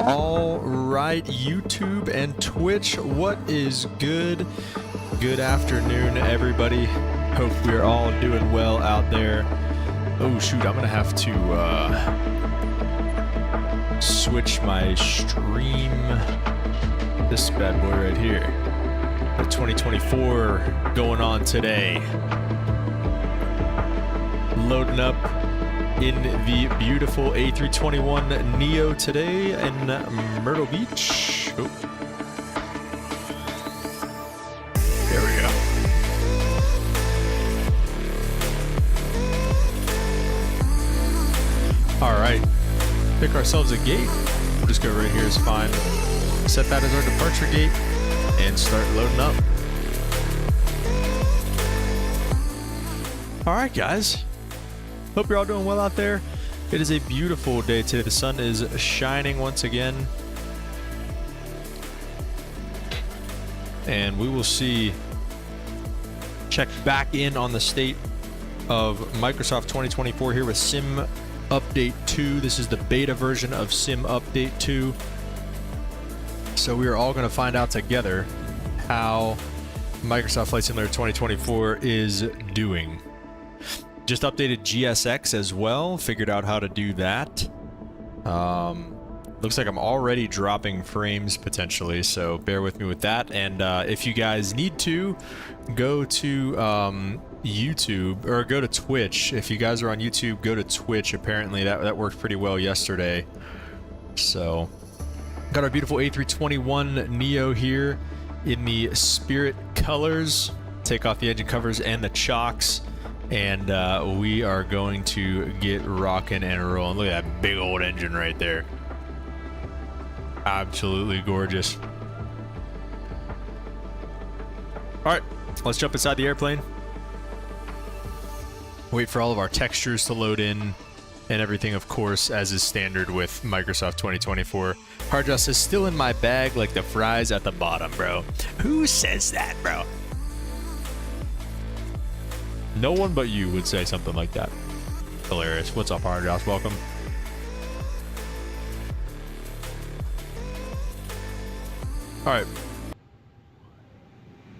All right, YouTube and Twitch, what is good? Good afternoon, everybody. Hope we're all doing well out there. Oh shoot, I'm gonna have to switch my stream. This bad boy right here. The 2024 going on today. Loading up in the beautiful A321 Neo today in Myrtle Beach. Oh. There we go. All right, pick ourselves a gate. We'll just go right here is fine. Set that as our departure gate and start loading up. All right, guys. Hope you're all doing well out there. It is a beautiful day today. The sun is shining once again. And we will check back in on the state of Microsoft 2024 here with Sim Update 2. This is the beta version of Sim Update 2. So we are all going to find out together how Microsoft Flight Simulator 2024 is doing. Just updated GSX as well, figured out how to do that. Looks like I'm already dropping frames potentially, so bear with me with that. And if you guys need to, go to YouTube, or go to Twitch. If you guys are on YouTube, go to Twitch. Apparently that worked pretty well yesterday. So, got our beautiful A321 Neo here in the Spirit colors. Take off the engine covers and the chocks. And we are going to get rocking and rolling. Look at that big old engine right there. Absolutely gorgeous. Alright, let's jump inside the airplane. Wait for all of our textures to load in and everything, of course, as is standard with Microsoft 2024. Hard drive is still in my bag like the fries at the bottom, bro. Who says that, bro? No one but you would say something like that. Hilarious. What's up, Hard Josh? Welcome. Alright.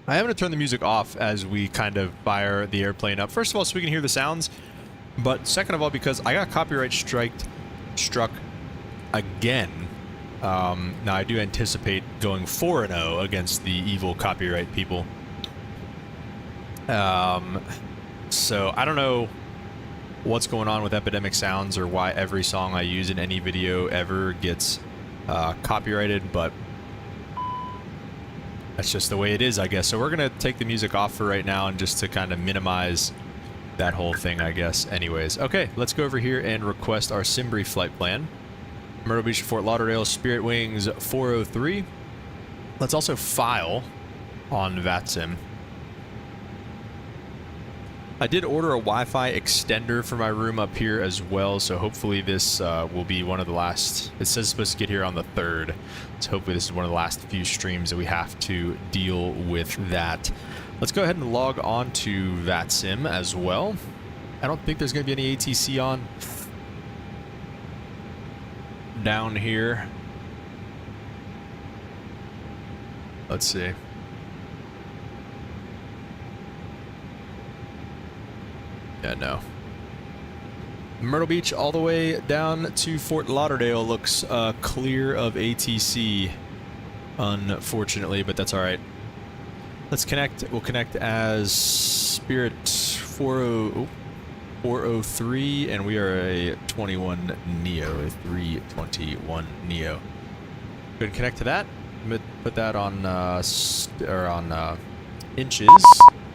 I am going to turn the music off as we kind of fire the airplane up. First of all, so we can hear the sounds. But second of all, because I got copyright struck again. Now, I do anticipate going 4-0 against the evil copyright people. So I don't know what's going on with Epidemic Sounds or why every song I use in any video ever gets copyrighted, but that's just the way it is, I guess. So we're going to take the music off for right now and just to kind of minimize that whole thing, I guess. Anyways, okay, let's go over here and request our Simbury flight plan. Myrtle Beach to Fort Lauderdale, Spirit Wings 403. Let's also file on VATSIM. I did order a Wi-Fi extender for my room up here as well, so hopefully this will be one of the last. It says it's supposed to get here on the 3rd, so hopefully this is one of the last few streams that we have to deal with that. Let's go ahead and log on to VATSIM as well. I don't think there's going to be any ATC on down here. Let's see. Yeah, no. Myrtle Beach all the way down to Fort Lauderdale looks clear of ATC, unfortunately, but that's all right. Let's connect. We'll connect as Spirit 403, and we are a 21 Neo, a 321 Neo. Go ahead and connect to that. Put that on inches.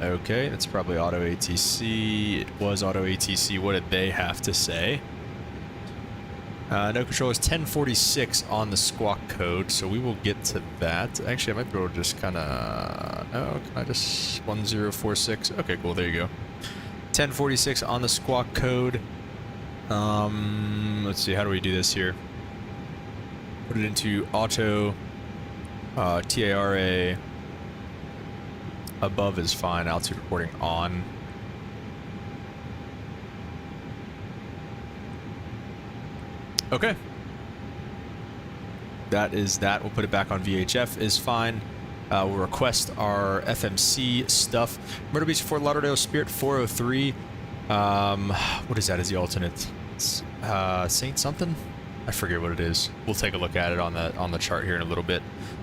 Okay, that's probably auto ATC. It was auto ATC. What did they have to say? No control is 1046 on the squawk code, so we will get to that. Actually, I might be able to just kind of... Oh, can I just... 1046? Okay, cool, there you go. 1046 on the squawk code. Let's see, how do we do this here? Put it into auto, TARA. Above is fine, altitude reporting on. Okay. That is that. We'll put it back on VHF is fine. We'll request our FMC stuff. Myrtle Beach, Fort Lauderdale, Spirit 403. What is that as the alternate? It's, Saint something? I forget what it is. We'll take a look at it on the chart here in a little bit.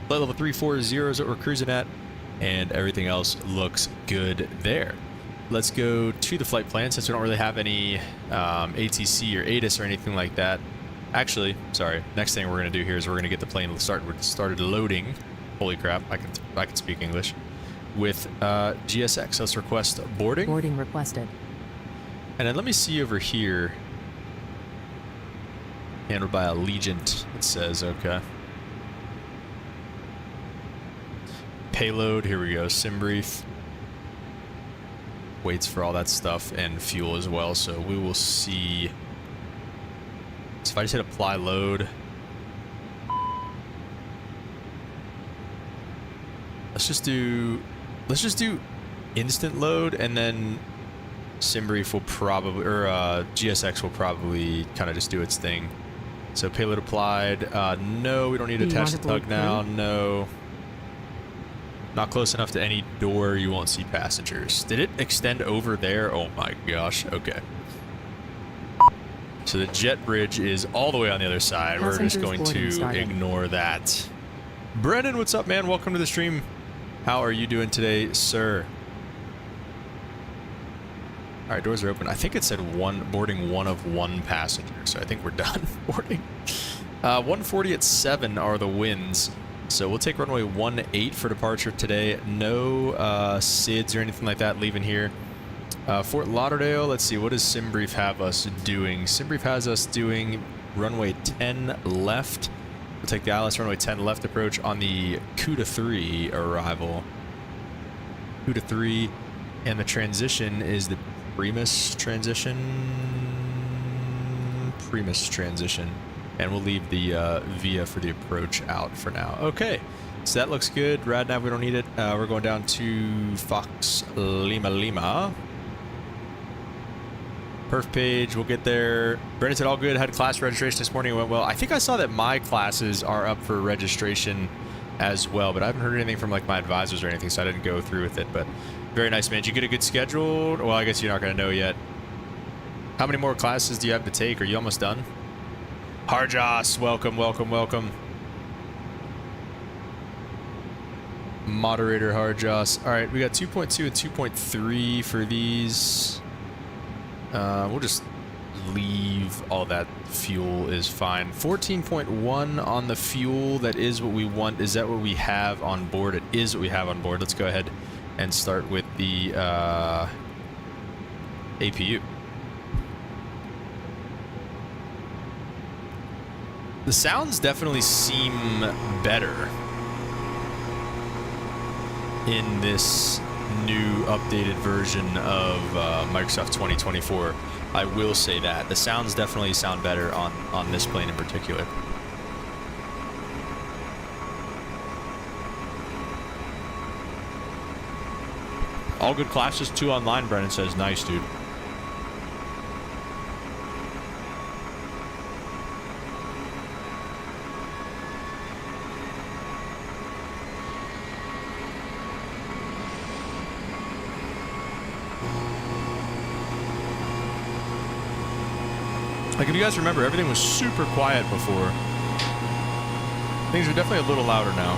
Flight level 340 is what we're cruising at, and everything else looks good there. Let's go to the flight plan since we don't really have any ATC or ATIS or anything like that. Actually, sorry. Next thing we're going to do here is we're going to get the plane started loading. Holy crap! I can speak English. With GSX, let's request boarding. Boarding requested. And then let me see over here. Handled by Allegiant. It says okay. Payload. Here we go. Simbrief. Waits for all that stuff and fuel as well. So we will see. So if I just hit apply load. Let's just do instant load, and then Simbrief will probably, or GSX will probably kind of just do its thing. So payload applied. No, we don't need to attach the tug now. No. Not close enough to any door. You won't see passengers. Did it extend over there? Oh my gosh. Okay. So the jet bridge is all the way on the other side. We're just going to ignore that. Brennan, what's up, man? Welcome to the stream. How are you doing today, sir? All right, doors are open. I think it said boarding one of one passenger, so I think we're done boarding. 140 at 7 are the winds. So we'll take runway 18 for departure today. No SIDS or anything like that leaving here. Fort Lauderdale, let's see, what does SimBrief have us doing? SimBrief has us doing runway 10 left. We'll take the ILS runway 10 left approach on the CUDA 3 arrival. CUDA 3, and the transition is the Primus transition. And we'll leave the VIA for the approach out for now. Okay, so that looks good. RadNav, we don't need it. We're going down to Fox Lima. Perf page, we'll get there. Brendan said all good, had class registration this morning, it went well. I think I saw that my classes are up for registration as well, but I haven't heard anything from like my advisors or anything, so I didn't go through with it. But very nice, man. Did you get a good schedule? Well, I guess you're not going to know yet. How many more classes do you have to take? Are you almost done? Harjas, welcome. Moderator Harjas. All right, we got 2.2 and 2.3 for these. We'll just leave all that. Fuel is fine. 14.1 on the fuel. That is what we want. Is that what we have on board? It is what we have on board. Let's go ahead and start with the APU. The sounds definitely seem better in this new updated version of Microsoft 2024. I will say that. The sounds definitely sound better on this plane in particular. All good classes, 2 online, Brennan says. Nice, dude. Like, if you guys remember, everything was super quiet before. Things are definitely a little louder now.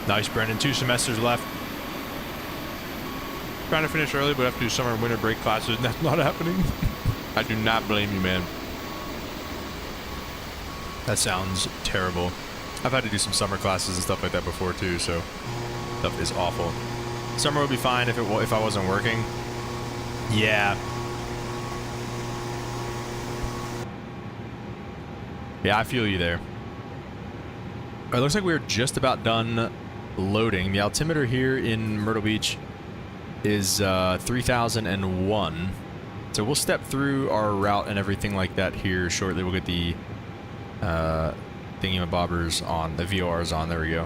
Nice, Brendan. 2 semesters left. Trying to finish early, but have to do summer and winter break classes, and that's not happening. I do not blame you, man. That sounds terrible. I've had to do some summer classes and stuff like that before too, so stuff is awful. Summer would be fine if I wasn't working. Yeah. Yeah, I feel you there. It looks like we're just about done loading. The altimeter here in Myrtle Beach is 3001. So we'll step through our route and everything like that here shortly. We'll get the thingy-mabobbers on, the VORs on. There we go.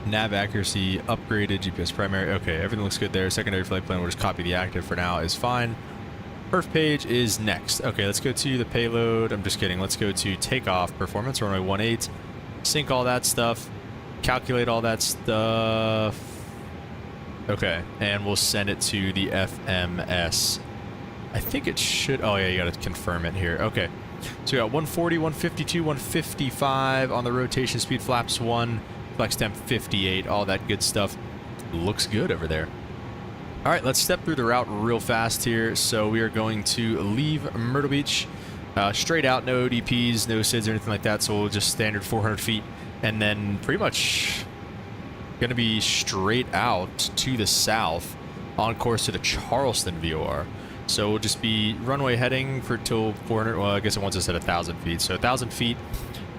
Nav accuracy upgraded, GPS primary. Okay, everything looks good there. Secondary flight plan, we'll just copy the active for now, is fine. Perf page is next. Okay, let's go to the payload. I'm just kidding. Let's go to takeoff performance, runway 18. Sync all that stuff. Calculate all that stuff. Okay, and we'll send it to the FMS. I think it should... Oh, yeah, you got to confirm it here. Okay. So we got 140, 152, 155 on the rotation speed, flaps 1, flex temp 58, all that good stuff. Looks good over there. All right, let's step through the route real fast here. So we are going to leave Myrtle Beach straight out, no ODPs, no SIDS or anything like that. So we'll just standard 400 feet and then pretty much going to be straight out to the south on course to the Charleston VOR. So we'll just be runway heading for till 400. Well, I guess it wants us at 1,000 feet. So 1,000 feet,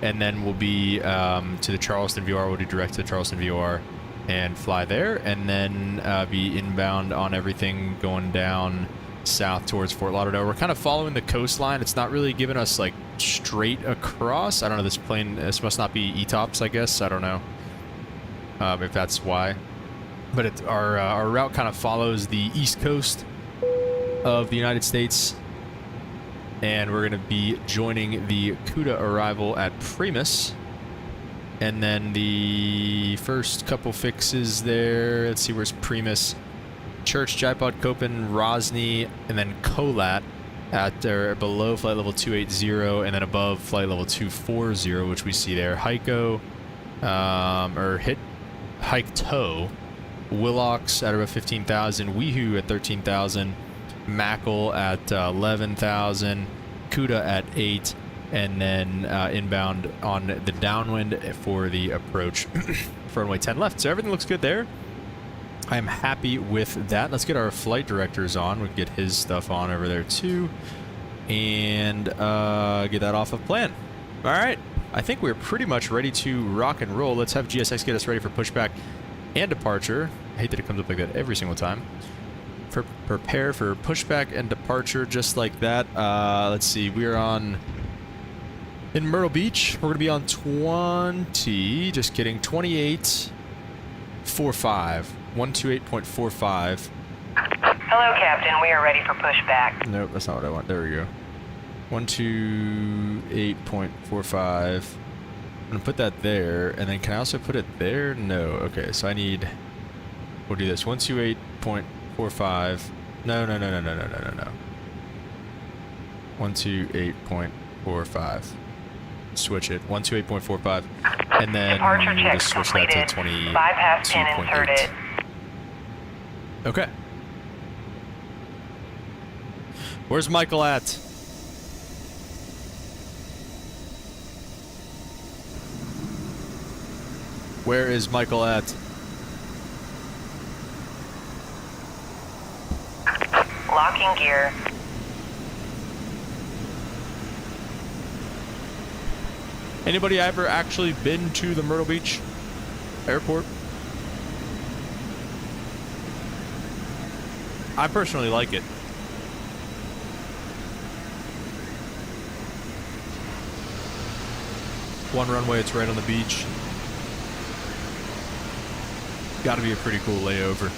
and then we'll be to the Charleston VOR. We'll do direct to the Charleston VOR and fly there, and then be inbound on everything going down south towards Fort Lauderdale. We're kind of following the coastline. It's not really giving us like straight across. I don't know. This plane, this must not be ETOPS, I guess. I don't know if that's why. But our route kind of follows the east coast of the United States, And we're going to be joining the CUDA arrival at Primus. And then the first couple fixes there, let's see, where's Primus? Church, Jaipod, Kopen, Rosny, and then Kolat at or below flight level 280, and then above flight level 240, which we see there. Heiko, or Hike Toe, Willox at about 15,000, Weehoo at 13,000, Mackle at 11,000, CUDA at 8, and then inbound on the downwind for the approach for runway 10 left. So everything looks good there. I am happy with that. Let's get our flight directors on. We can get his stuff on over there too, and get that off of plan. All right, I think we're pretty much ready to rock and roll. Let's have GSX get us ready for pushback and departure. I hate that it comes up like that every single time. Prepare for pushback and departure just like that. Let's see, we're on in Myrtle Beach. We're gonna be on 20, just kidding, 28.45, 128.45. Hello, Captain. We are ready for pushback. Nope, that's not what I want. There we go. 128.45. I'm gonna put that there, and then can I also put it there? No. Okay, so I need. We'll do this. 128.45. No. 128.45. Switch it. 128.45, and then Departure we'll check just switch completed. that to 20. Bypass pin inserted. Okay. Where's Michael at? Where is Michael at? Locking gear. Anybody ever actually been to the Myrtle Beach airport? I personally like it. One runway, it's right on the beach. Gotta be a pretty cool layover.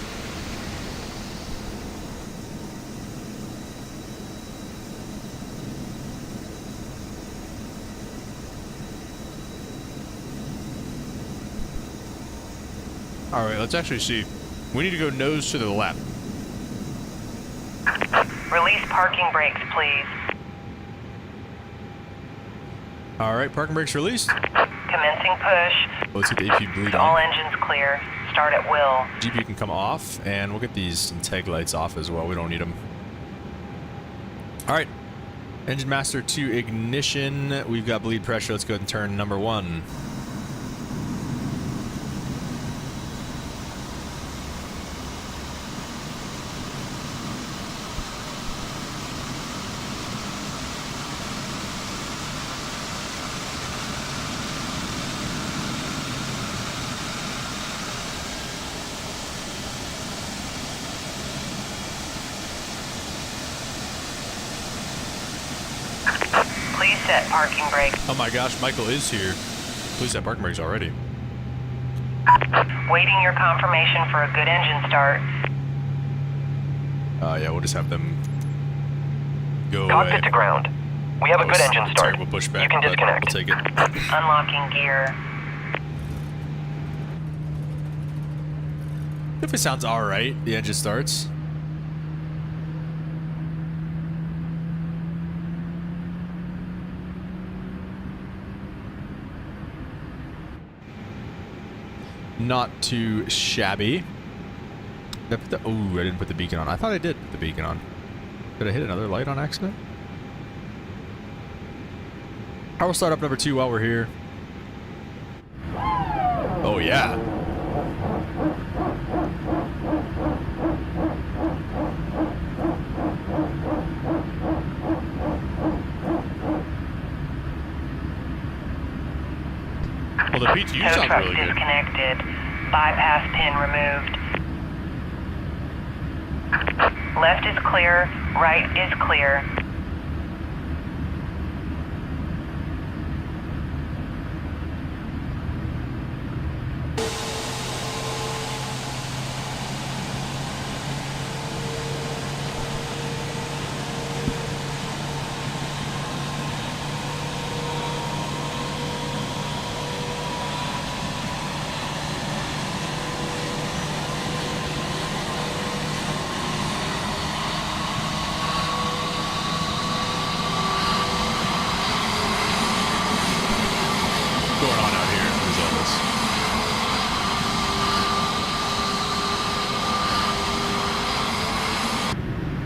Alright, let's actually see. We need to go nose to the left. Release parking brakes, please. Alright, parking brakes released. Commencing push. Let's get the AP bleed All on. engines clear. Start at will. GPU can come off, and we'll get these integ lights off as well. We don't need them. Alright. Engine master to ignition. We've got bleed pressure. Let's go ahead and turn number 1. Please set parking brakes. Oh my gosh, Michael is here. Please set parking brakes already. Waiting your confirmation for a good engine start. Yeah, we'll just have them go Cockpit away. to ground. We have a good engine start. Terrible pushback, You can but disconnect. We'll take it. Unlocking gear. If it sounds alright, the engine starts. Not too shabby. Did I put the, oh, I didn't put the beacon on. I thought I did put the beacon on. Did I hit another light on accident? I will start up number 2 while we're here. Oh yeah. Well, the PTU Tow sounds truck really good. disconnected. Bypass pin removed. Left is clear. Right is clear.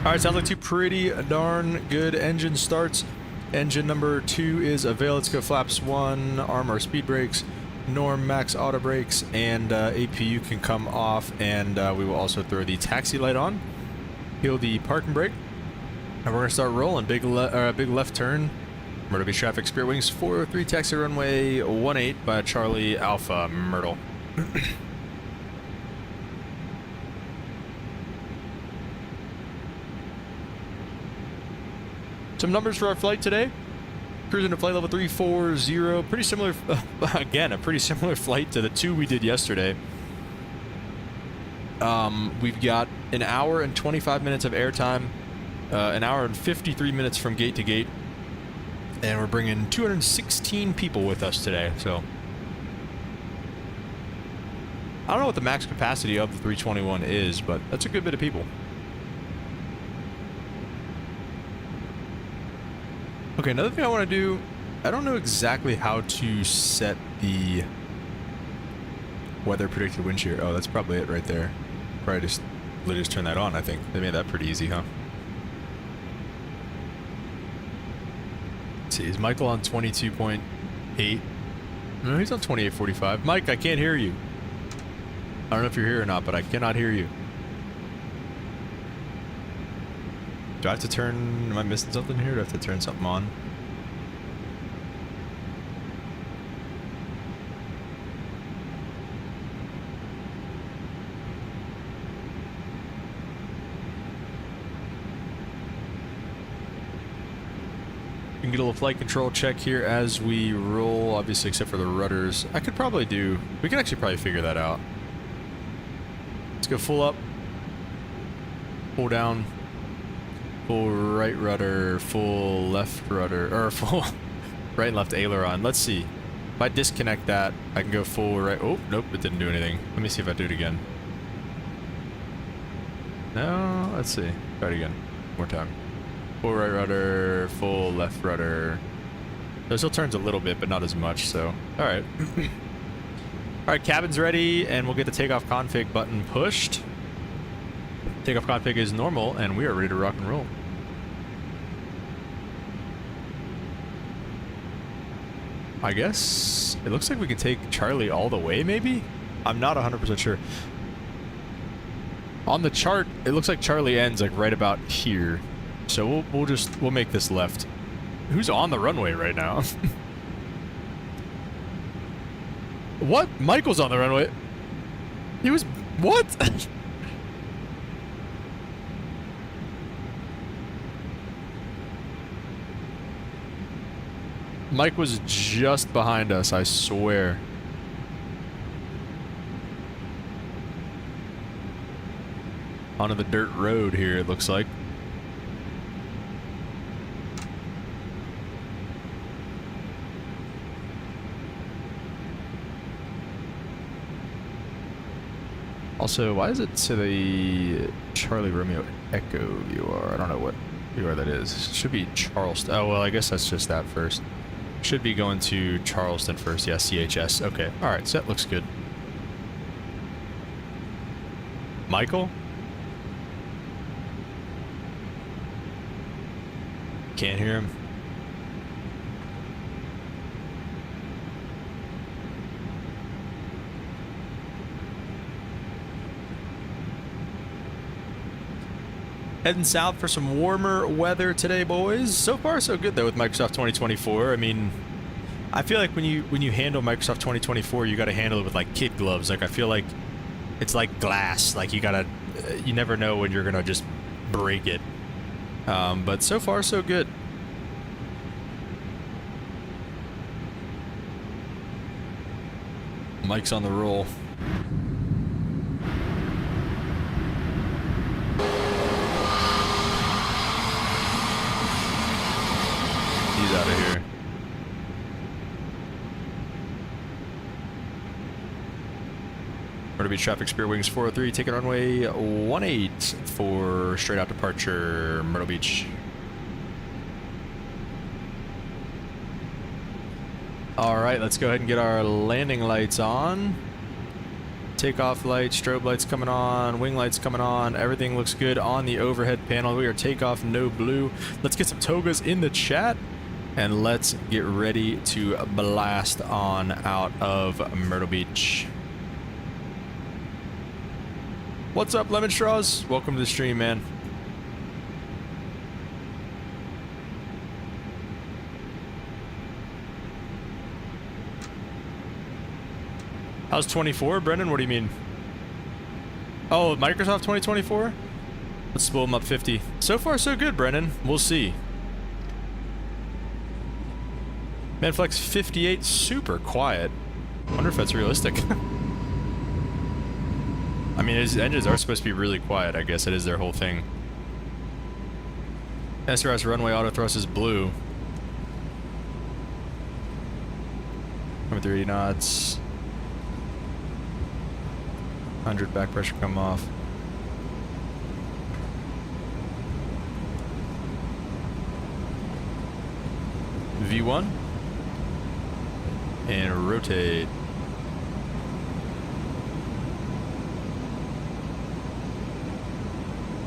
All right, sounds like two pretty darn good engine starts. Engine number 2 is avail. Let's go flaps 1, arm our speed brakes, norm max auto brakes, and APU can come off, and we will also throw the taxi light on. Peel the parking brake, and we're gonna start rolling. Big left turn. Myrtle Beach traffic, Spirit Wings 403, taxi runway 18 by Charlie Alpha Myrtle. Some numbers for our flight today. Cruising to flight level 340. Pretty similar, again, a pretty similar flight to the 2 we did yesterday. We've got an hour and 25 minutes of airtime, an hour and 53 minutes from gate to gate, and we're bringing 216 people with us today, so. I don't know what the max capacity of the 321 is, but that's a good bit of people. Okay, another thing I want to do, I don't know exactly how to set the weather predicted wind shear. Oh, that's probably it right there. Probably just literally just turn that on, I think. They made that pretty easy, huh? Let's see, is Michael on 22.8? No, he's on 28.45. Mike, I can't hear you. I don't know if you're here or not, but I cannot hear you. Do I have to turn... Am I missing something here? Do I have to turn something on? We can get a little flight control check here as we roll, obviously, except for the rudders. I could probably do... We can actually probably figure that out. Let's go full up. Pull down. Full right rudder, full left rudder, or full right and left aileron. Let's see. If I disconnect that, I can go full right. Oh, nope, it didn't do anything. Let me see if I do it again. No, let's see. Try it again. More time. Full right rudder, full left rudder. It still turns a little bit, but not as much, so. All right. All right, cabin's ready, and we'll get the takeoff config button pushed. Takeoff config is normal, and we are ready to rock and roll. I guess it looks like we can take Charlie all the way, maybe? I'm not 100% sure. On the chart, it looks like Charlie ends like right about here. So we'll make this left. Who's on the runway right now? What? Michael's on the runway. He was... What? Mike was just behind us, I swear. Onto the dirt road here, it looks like. Also, why is it to the Charlie Romeo Echo UR? I don't know what UR that is. It should be Charleston. Oh, well, I guess that's just that first. Should be going to Charleston first. Yeah, CHS. Okay. All right. So that looks good. Michael? Can't hear him. Heading south for some warmer weather today, boys. So far, so good though with Microsoft 2024. I mean, I feel like when you handle Microsoft 2024, you got to handle it with like kid gloves. Like I feel like it's like glass. Like you never know when you're gonna just break it. But so far, so good. Mike's on the roll. He's out of here. Myrtle Beach traffic, Spirit Wings 403, taking runway 18 for straight out departure, Myrtle Beach. All right, let's go ahead and get our landing lights on. takeoff lights, strobe lights coming on, wing lights coming on. Everything looks good on the overhead panel. We are takeoff, no blue. Let's get some togas in the chat, and let's get ready to blast on out of Myrtle Beach. What's up, Lemon Straws? Welcome to the stream, man. How's 24, Brendan? What do you mean? Oh, Microsoft 2024? Let's spool them up 50. So far, so good, Brendan. We'll see. Manflex 58, super quiet. Wonder if that's realistic. I mean, his engines are supposed to be really quiet. I guess it is their whole thing. SRS runway auto thrust is blue. Coming through 80 knots. 100 back pressure come off. V1 and rotate.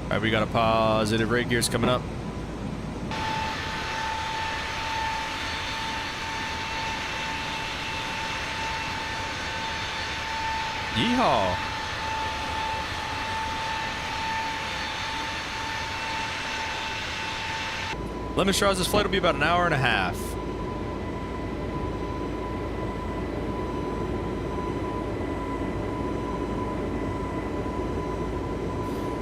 Alright, we got a positive rate gears coming up. Yeehaw! Lemon Straws, this flight will be about an hour and a half.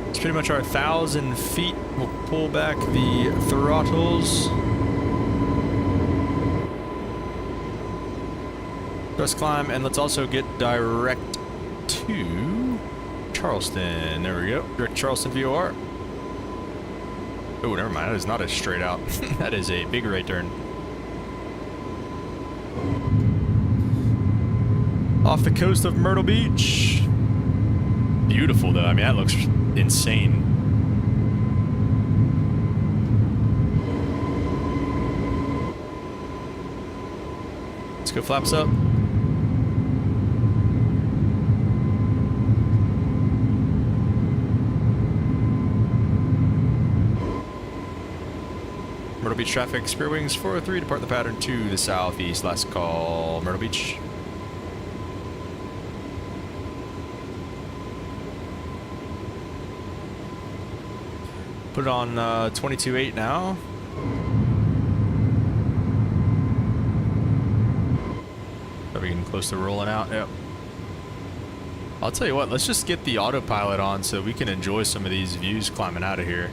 It's pretty much our 1,000 feet. We'll pull back the throttles. Thrust climb, and let's also get direct to Charleston. There we go. Direct Charleston VOR. Oh, never mind. That is not a straight out. That is a big right turn. Off the coast of Myrtle Beach. Beautiful, though. I mean, that looks insane. Let's go flaps up. Myrtle Beach traffic, spare wings 403, depart the pattern to the southeast. Last call, Myrtle Beach. Put it on 22.8 now. Are we getting close to rolling out? Yep. I'll tell you what, let's just get the autopilot on so we can enjoy some of these views climbing out of here.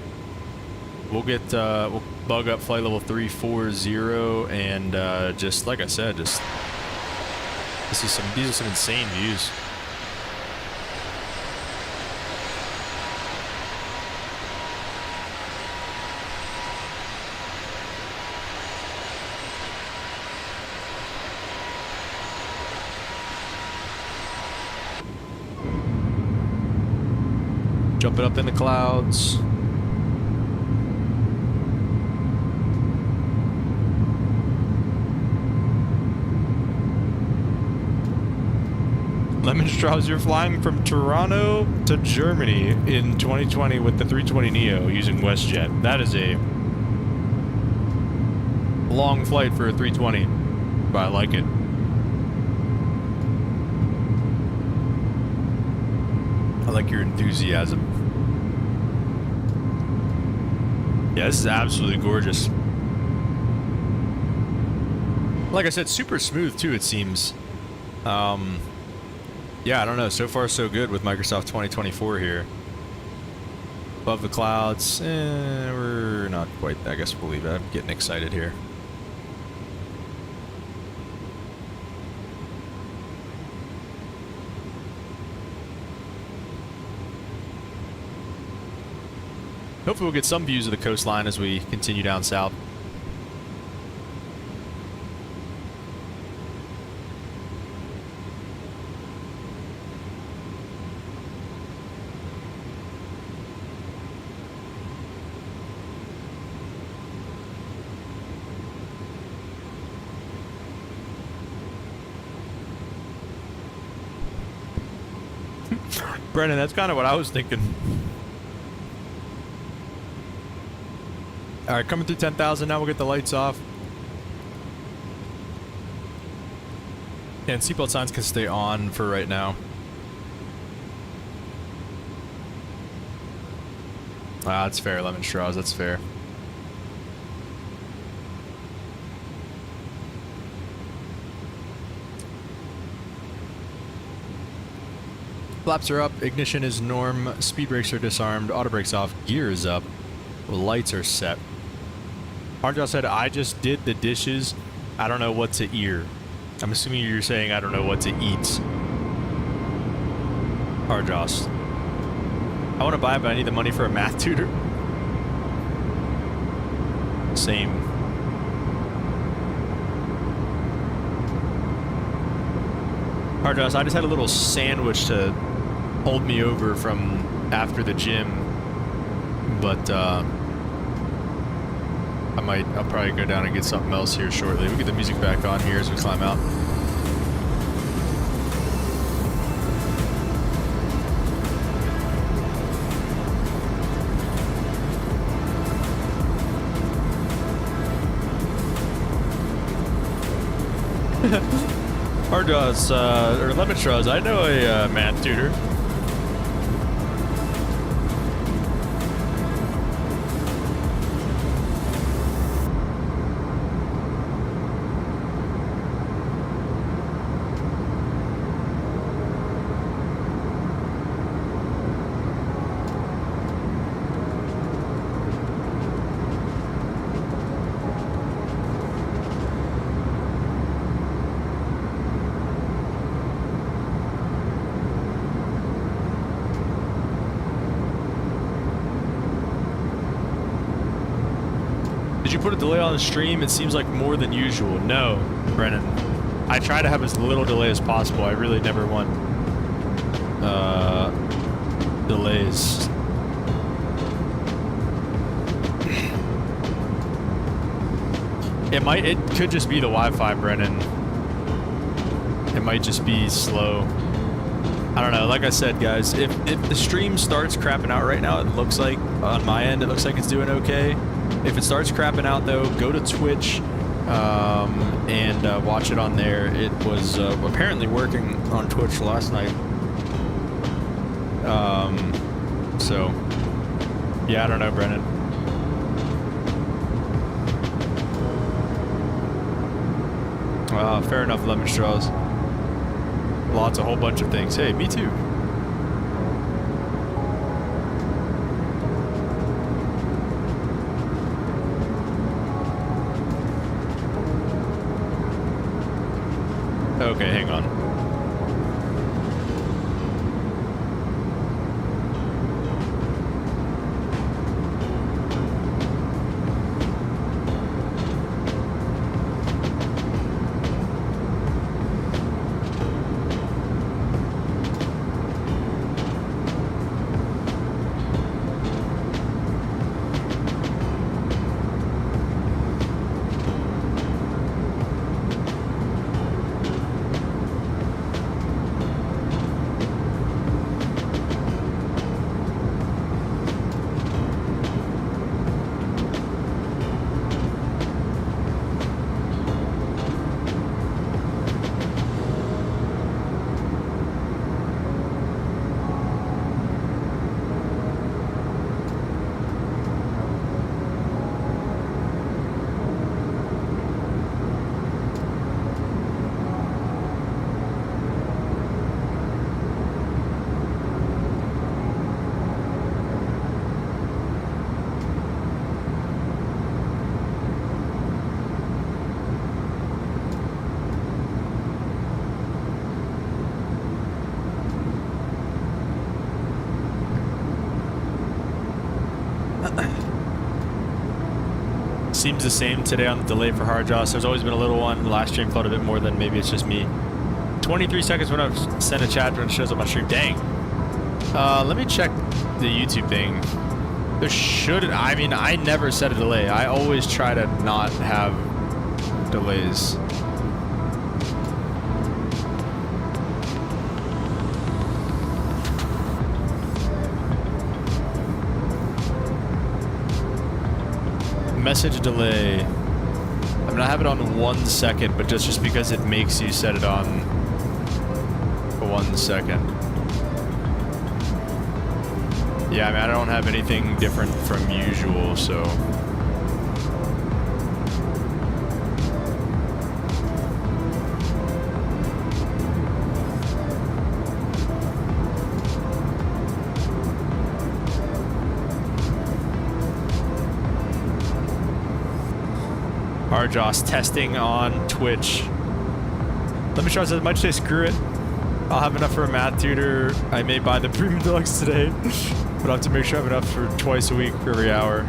We'll get, we'll bug up flight level 340 and just, like I said, just, these are some insane views. Jumping up in the clouds. Lemon Straws, you're flying from Toronto to Germany in 2020 with the 320neo using WestJet. That is a long flight for a 320, but I like it. I like your enthusiasm. Yeah, this is absolutely gorgeous. Like I said, super smooth too, it seems. Yeah, I don't know. So far, so good with Microsoft 2024 here. Above the clouds, we're not quite. I guess we'll leave it. I'm getting excited here. Hopefully we'll get some views of the coastline as we continue down south. Brennan, that's kind of what I was thinking. All right, coming through 10,000 now. We'll get the lights off. And seatbelt signs can stay on for right now. Ah, that's fair, Lemon Straws. That's fair. Flaps are up. Ignition is norm. Speed brakes are disarmed. Auto brakes off. Gear is up. Lights are set. Hardjaw said, I just did the dishes. I don't know what to ear. I'm assuming you're saying I don't know what to eat. Hardjaw. I want to buy it, but I need the money for a math tutor. Same. Hardjaw, I just had a little sandwich to hold me over from after the gym, but I'll probably go down and get something else here shortly. We'll get the music back on here as we climb out. Hardjaws, or Lemon Straws, I know a math tutor. Did you put a delay on the stream? It seems like more than usual. No, Brennan. I try to have as little delay as possible. I really never want delays. It could just be the Wi-Fi, Brennan. It might just be slow. I don't know. Like I said, guys, if the stream starts crapping out right now, it looks like on my end, it looks like it's doing okay. If it starts crapping out, though, go to Twitch and watch it on there. It was apparently working on Twitch last night. So, yeah, I don't know, Brennan. Fair enough, Lemon Straws. Lots, a whole bunch of things. Hey, me too. Okay, hang on. Seems the same today on the delay for Hardjaw. There's always been a little one. Last stream felt a bit more than maybe it's just me. 23 seconds when I've sent a chat when it shows up on stream. Dang. Let me check the YouTube thing. There shouldn't. I mean, I never set a delay. I always try to not have delays. Message delay. I mean, I have it on 1 second, but just because it makes you set it on 1 second. Yeah, I mean, I don't have anything different from usual, so. Joss testing on Twitch. Let me try this. I might say screw it. I'll have enough for a math tutor. I may buy the premium deluxe today, but I'll have to make sure I have enough for twice a week for every hour.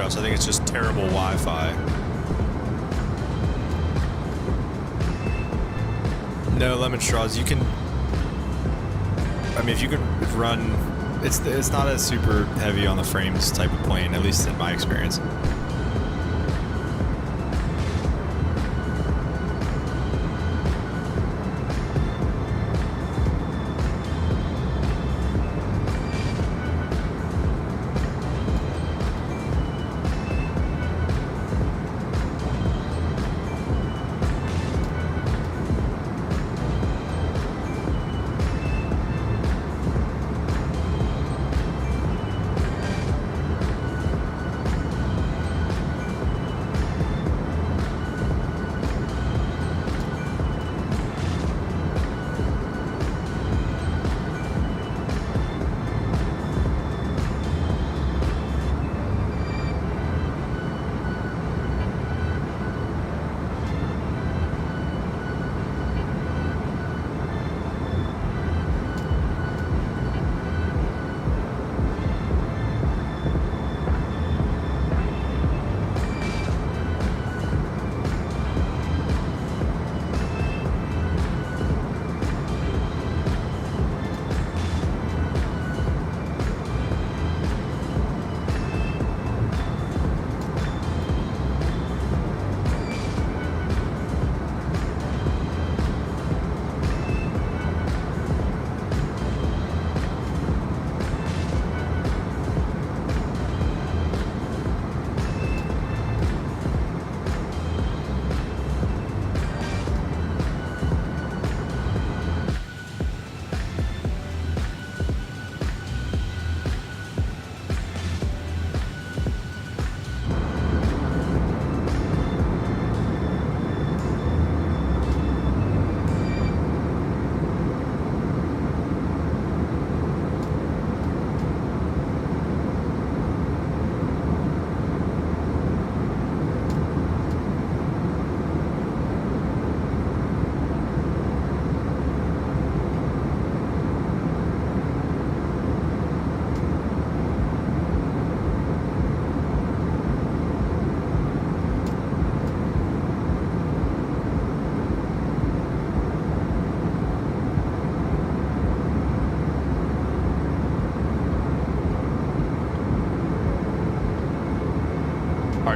So I think it's just terrible Wi-Fi. No lemon straws. You can. I mean, if you can run, it's not a super heavy on the frames type of plane, at least in my experience.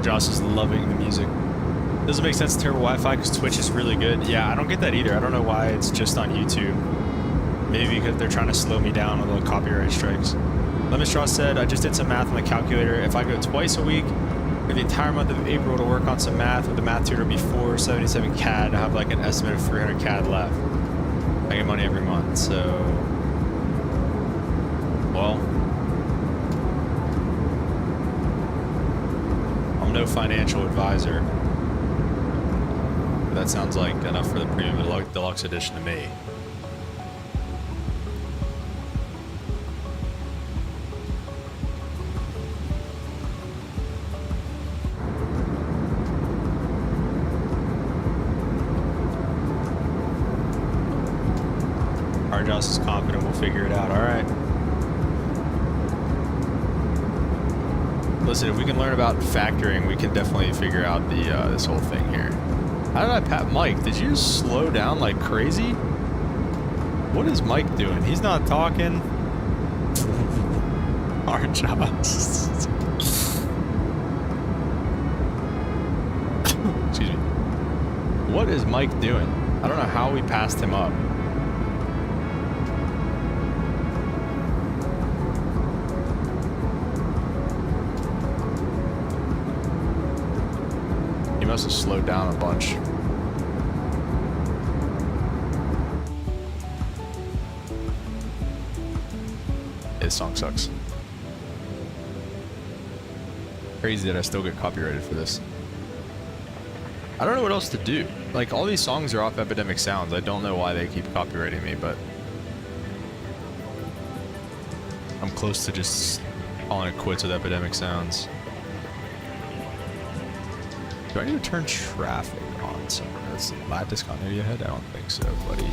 Joss is loving the music. Doesn't make sense, terrible Wi-Fi, because Twitch is really good. Yeah, I don't get that either. I don't know why it's just on YouTube. Maybe because they're trying to slow me down with the copyright strikes. Lemon Straw said, I just did some math on the calculator. If I go twice a week for the entire month of April to work on some math with the math tutor before 77 CAD, I have like an estimate of 300 CAD left. I get money every month, so... Well... I'm no financial advisor. But that sounds like enough for the premium deluxe edition to me. Joss is confident we'll figure it out. All right. Listen, if we can learn about factoring, we can definitely figure out the this whole thing here. How did I pat Mike? Did you just slow down like crazy? What is Mike doing? He's not talking. Our Joss. Excuse me. What is Mike doing? I don't know how we passed him up. Must have slowed down a bunch. This song sucks. Crazy that I still get copyrighted for this. I don't know what else to do. Like, all these songs are off Epidemic Sounds. I don't know why they keep copyrighting me, but I'm close to just calling it quits with Epidemic Sounds. Do I need to turn traffic on somewhere? Let's see. Live discontinuity ahead? I don't think so, buddy.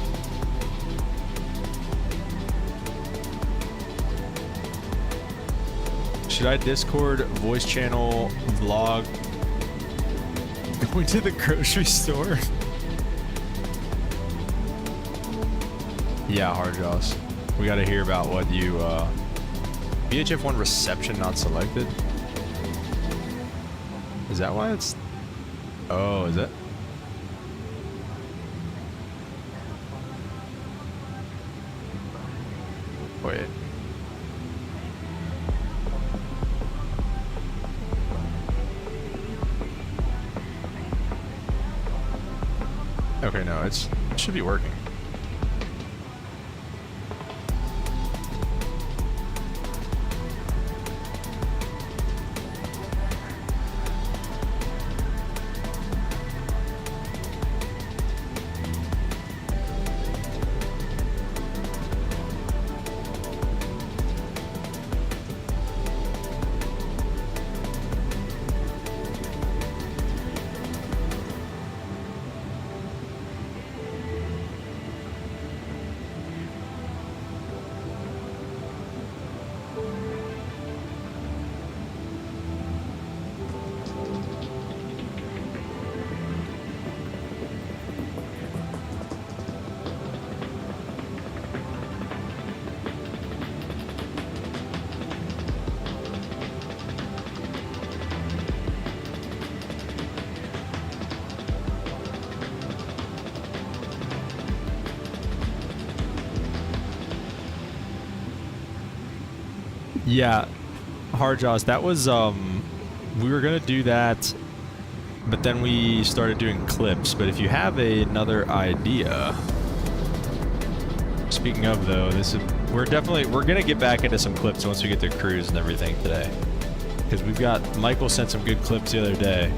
Should I Discord voice channel vlog going to the grocery store? Yeah, Hard Jaws. We gotta hear about what you, VHF1 reception not selected? Is that why it's... Oh, is it? Wait. Okay, no, it should be working. Yeah, Hard Jaws, that was, we were going to do that, but then we started doing clips. But if you have another idea, speaking of though, we're going to get back into some clips once we get the cruise and everything today. Because we've got, Michael sent some good clips the other day.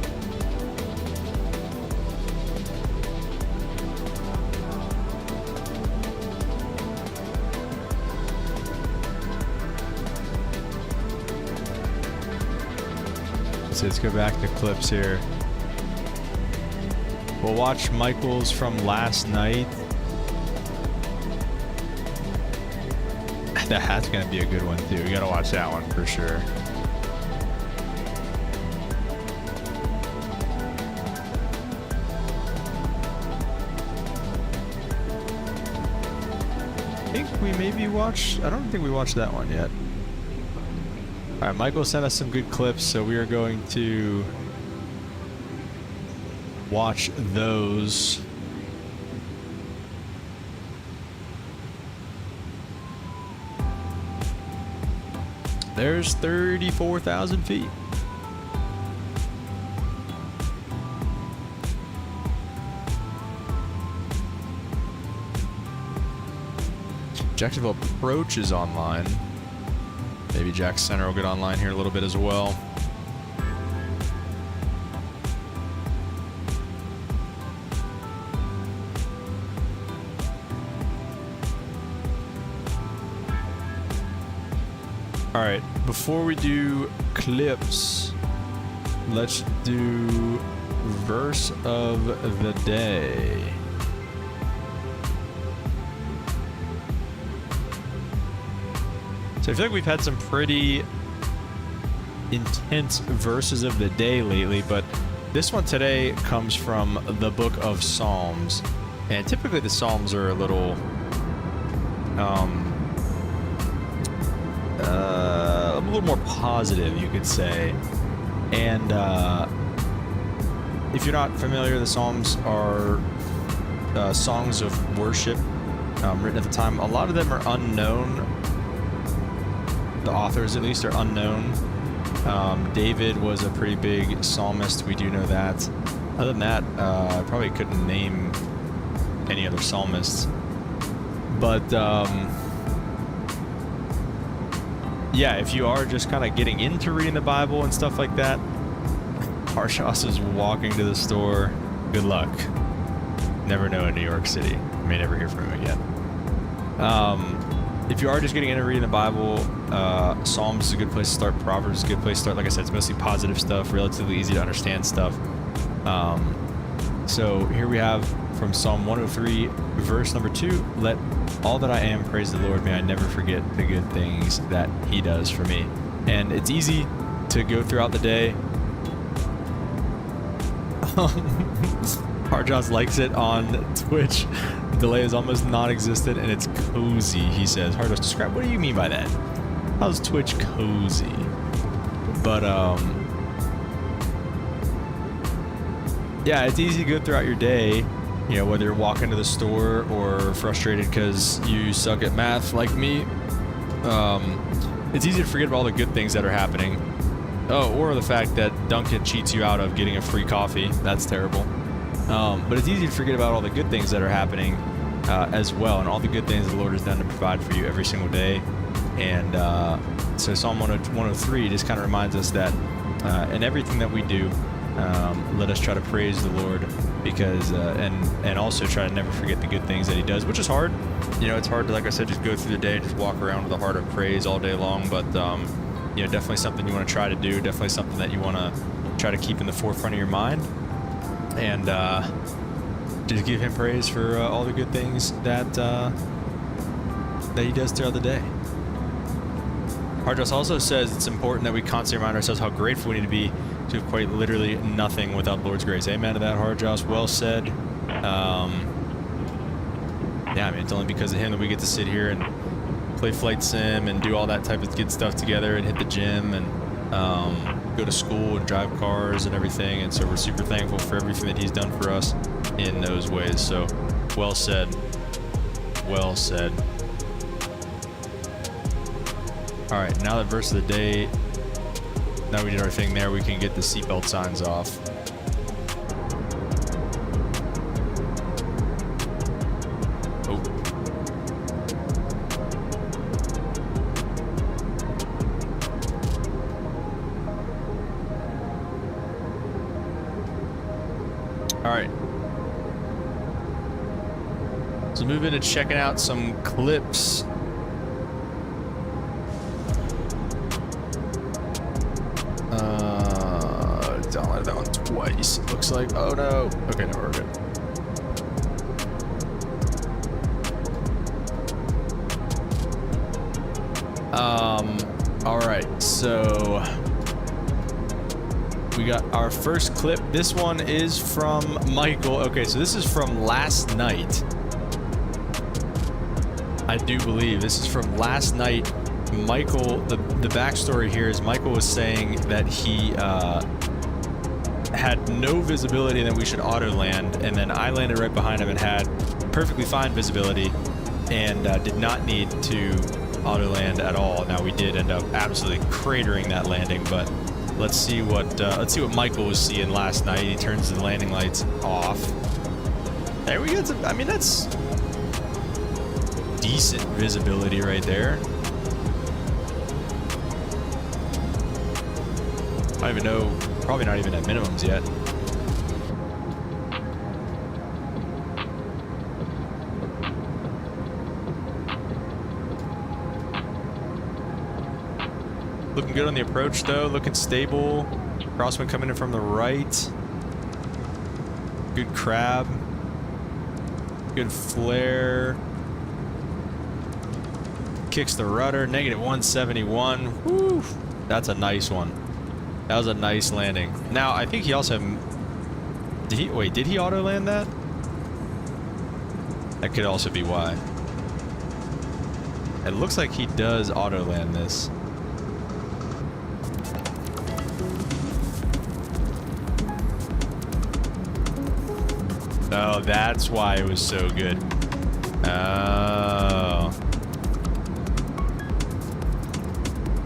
So let's go back to clips here. We'll watch Michael's from last night. That's gonna be a good one too. We gotta watch that one for sure. I think we maybe watched, I don't think we watched that one yet. Alright, Michael sent us some good clips, so we are going to watch those. There's 34,000 feet. Jacksonville Approach is online. Maybe Jack Center will get online here a little bit as well. All right, before we do clips, let's do verse of the day. So I feel like we've had some pretty intense verses of the day lately, but this one today comes from the book of Psalms. And typically the Psalms are a little more positive, you could say. And if you're not familiar, the Psalms are songs of worship written at the time. A lot of them are unknown. The authors, at least, are unknown. David was a pretty big psalmist. We do know that. Other than that, I probably couldn't name any other psalmists. But yeah, if you are just kind of getting into reading the Bible and stuff like that, Harshas is walking to the store. Good luck. Never know in New York City. You may never hear from him again. If you are just getting into reading the Bible, Psalms is a good place to start. Proverbs is a good place to start. Like I said, it's mostly positive stuff, relatively easy to understand stuff. So here we have from Psalm 103, verse number 2, let all that I am praise the Lord. May I never forget the good things that he does for me. And it's easy to go throughout the day. Harjas likes it on Twitch. The delay is almost non-existent and it's cozy, he says. Harjas, describe, what do you mean by that? How's Twitch cozy? But yeah, it's easy to go throughout your day, you know, whether you're walking to the store or frustrated because you suck at math like me. It's easy to forget about all the good things that are happening. Oh, or the fact that Duncan cheats you out of getting a free coffee. That's terrible. But it's easy to forget about all the good things that are happening as well, and all the good things the Lord has done to provide for you every single day. And so Psalm 103 just kind of reminds us that in everything that we do, let us try to praise the Lord, because and also try to never forget the good things that he does, which is hard. You know, it's hard to, like I said, just go through the day, just walk around with a heart of praise all day long. But you know, definitely something you want to try to do. Definitely something that you want to try to keep in the forefront of your mind, and just give him praise for all the good things that he does throughout the day. Hardress also says it's important that we constantly remind ourselves how grateful we need to be to have quite literally nothing without the Lord's grace. Amen to that, Hardress. Well said. Yeah, I mean, it's only because of him that we get to sit here and play flight sim and do all that type of good stuff together and hit the gym and go to school and drive cars and everything. And so we're super thankful for everything that he's done for us in those ways. So well said. Well said. All right, now that verse of the day, now we did our thing there, we can get the seatbelt signs off. Oh. All right. So move into checking out some clips. Downloaded that one twice, it looks like. Oh no. Okay, no, we're good. All right, so we got our first clip. This one is from Michael. Okay, so this is from last night. I do believe this is from last night. Michael, the backstory here is Michael was saying that he had no visibility and then we should auto land, and then I landed right behind him and had perfectly fine visibility and did not need to auto land at all. Now we did end up absolutely cratering that landing, but let's see what Michael was seeing last night. He turns the landing lights off. There we go. I mean, that's decent visibility right there. I don't even know, probably not even at minimums yet. Looking good on the approach though, looking stable. Crosswind coming in from the right. Good crab. Good flare. Kicks the rudder, negative 171. Woo! That's a nice one. That was a nice landing. Now, I think he also... Did he auto land that? That could also be why. It looks like he does auto land this. Oh, that's why it was so good. Oh.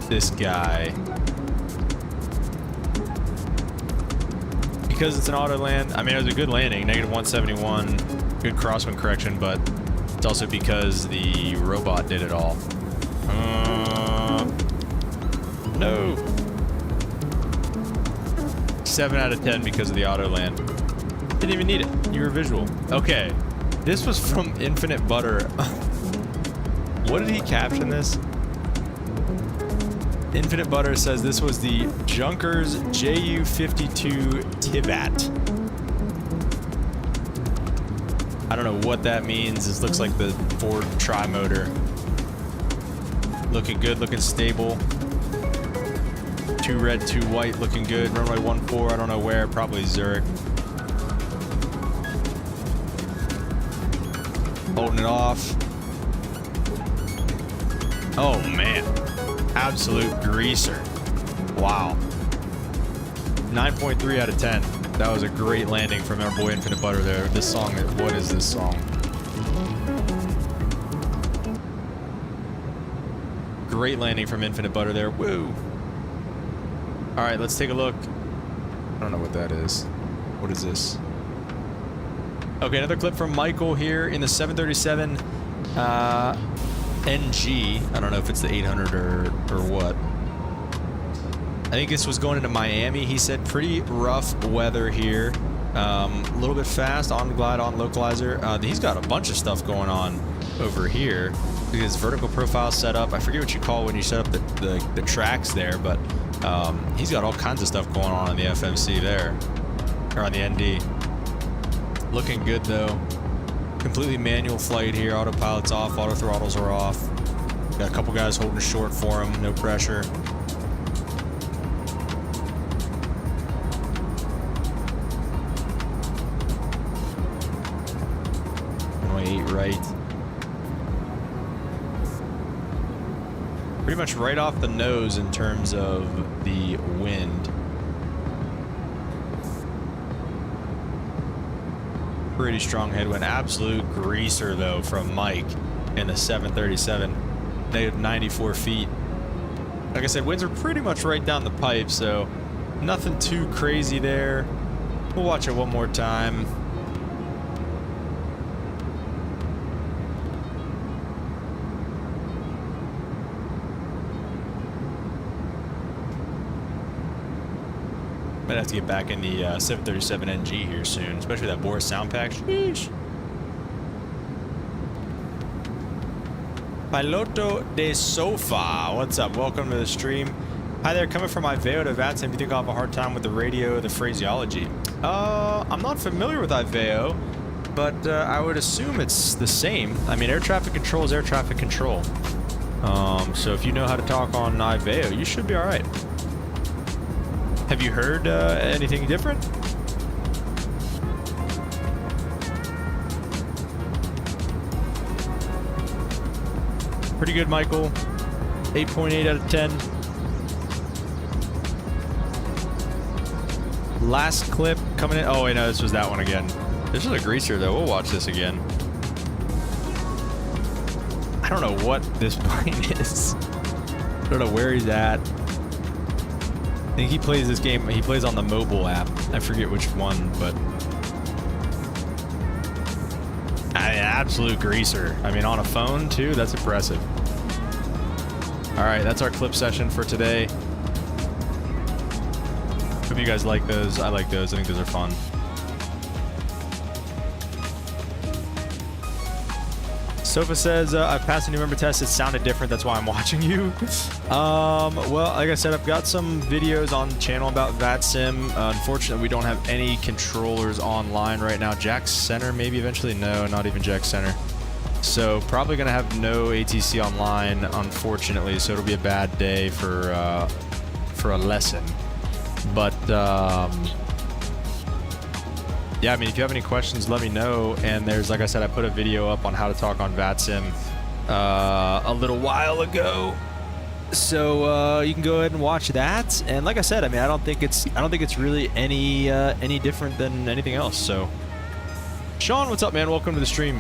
This guy. Because it's an auto land. I mean, it was a good landing. Negative 171. Good crosswind correction, but it's also because the robot did it all. No. 7 out of 10 because of the auto land. Didn't even need it. You were visual. Okay. This was from Infinite Butter. What did he caption this? Infinite Butter says this was the Junkers JU-52 Tibat. I don't know what that means. This looks like the Ford tri-motor. Looking good, looking stable. 2 red, 2 white, looking good. Runway 14, I don't know where, probably Zurich. Holding it off. Oh man, absolute greaser. Wow. 9.3 out of 10. That was a great landing from our boy Infinite Butter there. This song, what is this song? Great landing from Infinite Butter there. Woo! All right, let's take a look. I don't know what that is. What is this? Okay, another clip from Michael here in the 737 NG. I don't know if it's the 800 or what. I think this was going into Miami. He said pretty rough weather here. A little bit fast, on glide, on localizer. He's got a bunch of stuff going on over here. His vertical profile set up. I forget what you call when you set up the tracks there, but he's got all kinds of stuff going on the FMC there, or on the ND. Looking good though. Completely manual flight here. Autopilot's off. Auto throttles are off. Got a couple guys holding short for him. No pressure. Runway 8 right. Pretty much right off the nose in terms of the wind. Pretty strong headwind. Absolute greaser though from Mike in the 737. Negative 94 feet. Like I said, winds are pretty much right down the pipe, so nothing too crazy there. We'll watch it one more time. Might have to get back in the 737NG here soon, especially that Boris sound pack. Sheesh. Piloto de Sofa, what's up? Welcome to the stream. Hi there, coming from Iveo to VATSIM. Do you think I'll have a hard time with the radio, the phraseology? I'm not familiar with Iveo, but I would assume it's the same. I mean, air traffic control is air traffic control. So if you know how to talk on Iveo, you should be all right. Have you heard anything different? Pretty good, Michael. 8.8 out of 10. Last clip coming in. Oh, wait, no, this was that one again. This is a greaser, though. We'll watch this again. I don't know what this plane is. I don't know where he's at. I think he plays this game. He plays on the mobile app. I forget which one, but... absolute greaser. I mean, on a phone, too? That's impressive. All right, that's our clip session for today. Hope you guys like those. I like those. I think those are fun. Sofa says, I've passed a new member test. It sounded different. That's why I'm watching you. Well, like I said, I've got some videos on the channel about VATSIM. Unfortunately, we don't have any controllers online right now. Jack Center, maybe eventually. No, not even Jack Center. So probably going to have no ATC online, unfortunately. So it'll be a bad day for a lesson. But yeah, I mean, if you have any questions, let me know. And there's, like I said, I put a video up on how to talk on VATSIM a little while ago. So you can go ahead and watch that. And like I said, I mean, I don't think it's really any different than anything else. So, Sean, what's up, man? Welcome to the stream.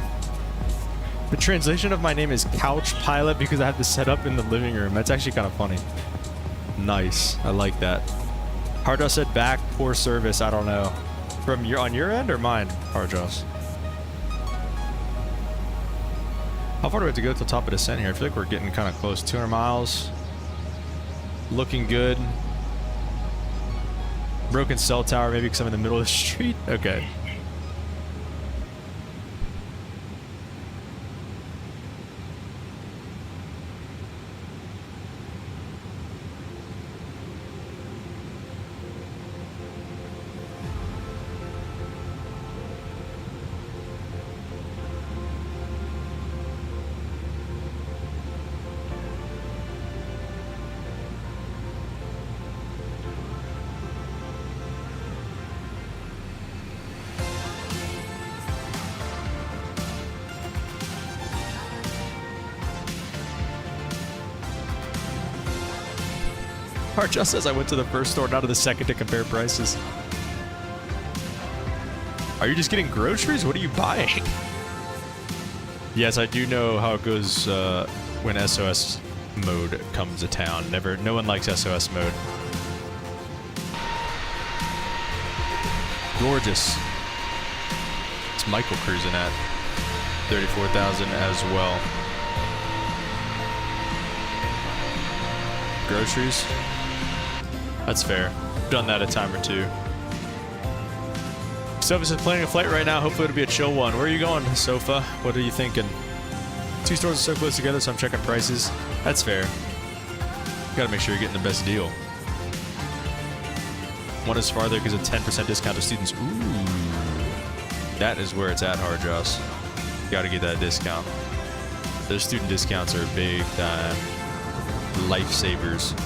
The translation of my name is Couch Pilot because I have this set up in the living room. That's actually kind of funny. Nice. I like that. Hardjoss said back, poor service. I don't know. From on your end or mine, Hardjoss? How far do we have to go to the top of descent here? I feel like we're getting kind of close. 200 miles. Looking good. Broken cell tower, maybe because I'm in the middle of the street. Okay. Hardjoss says I went to the first store, not to the second to compare prices. Are you just getting groceries? What are you buying? Yes, I do know how it goes when SOS mode comes to town. No one likes SOS mode. Gorgeous. It's Michael cruising at 34,000 as well. Groceries. That's fair. Done that a time or two. Sofa is planning a flight right now. Hopefully it'll be a chill one. Where are you going, Sofa? What are you thinking? 2 stores are so close together, so I'm checking prices. That's fair. Gotta make sure you're getting the best deal. One is farther because of 10% discount to students. Ooh. That is where it's at, Hardjoss. Gotta get that discount. Those student discounts are big time. Lifesavers.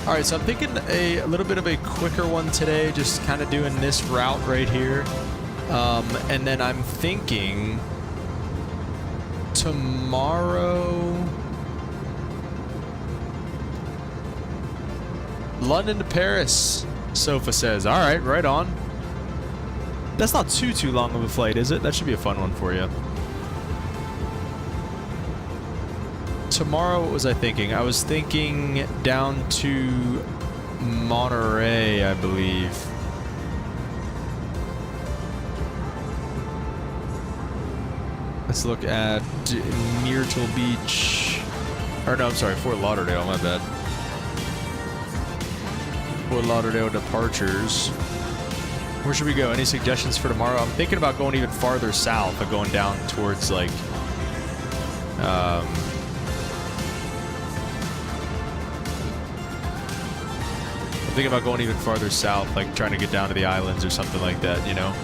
All right, so I'm thinking a little bit of a quicker one today, just kind of doing this route right here. And then I'm thinking tomorrow, London to Paris, Sofa says. All right, right on. That's not too long of a flight, is it? That should be a fun one for you. Tomorrow, what was I thinking? I was thinking down to Monterey, I believe. Let's look at Myrtle Beach. Or no, I'm sorry, Fort Lauderdale, my bad. Fort Lauderdale departures. Where should we go? Any suggestions for tomorrow? I'm thinking about going even farther south, like going down towards like I'm thinking about going even farther south, like trying to get down to the islands or something like that, you know?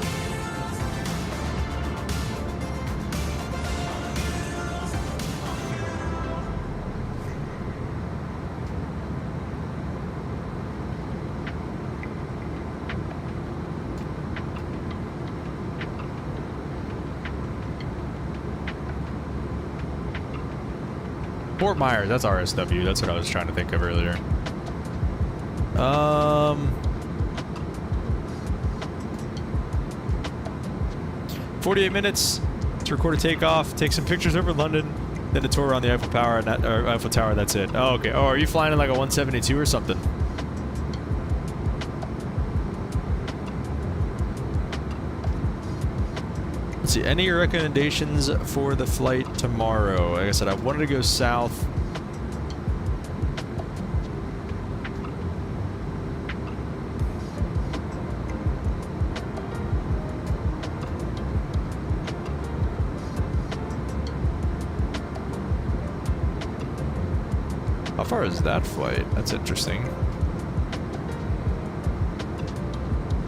Fort Myers, that's RSW. That's what I was trying to think of earlier. 48 minutes to record a takeoff, take some pictures over London, then a tour around the Eiffel Tower, or Eiffel Tower, that's it. Oh, okay. Oh, are you flying in like a 172 or something? Let's see, any recommendations for the flight tomorrow? Like I said, I wanted to go south. How far is that flight? That's interesting.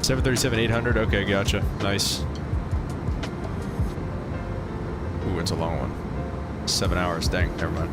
737-800. Okay, gotcha. Nice. Ooh, it's a long one. 7 hours. Dang, never mind.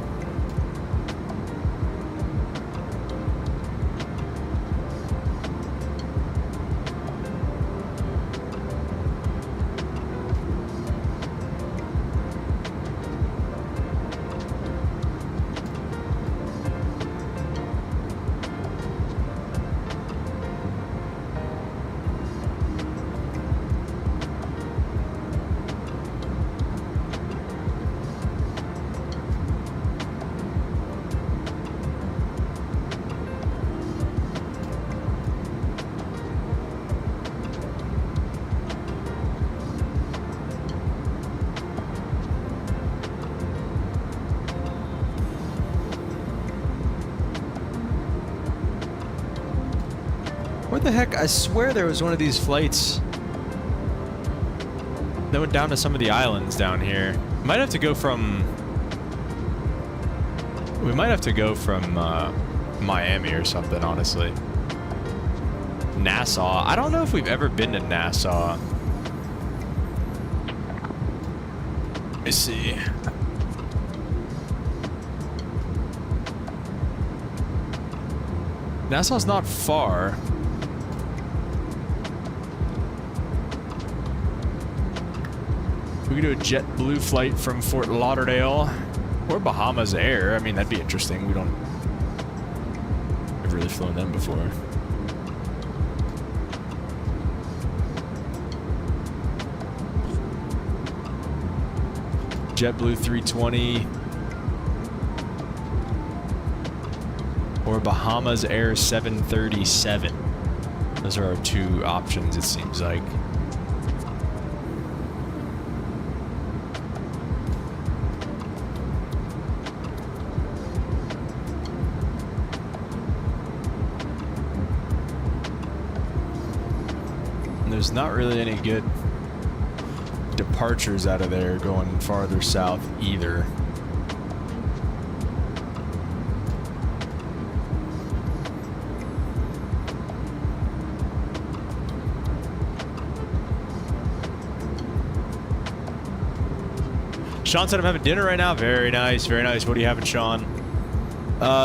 Where the heck? I swear there was one of these flights that went down to some of the islands down here. Might have to go from... We might have to go from Miami or something, honestly. Nassau. I don't know if we've ever been to Nassau. Let me see. Nassau's not far. We could do a JetBlue flight from Fort Lauderdale or Bahamas Air. I mean, that'd be interesting. We don't... I've really flown them before. JetBlue 320 or Bahamas Air 737. Those are our two options, it seems like. There's not really any good departures out of there going farther south either. Sean said I'm having dinner right now. Very nice, very nice. What are you having, Sean?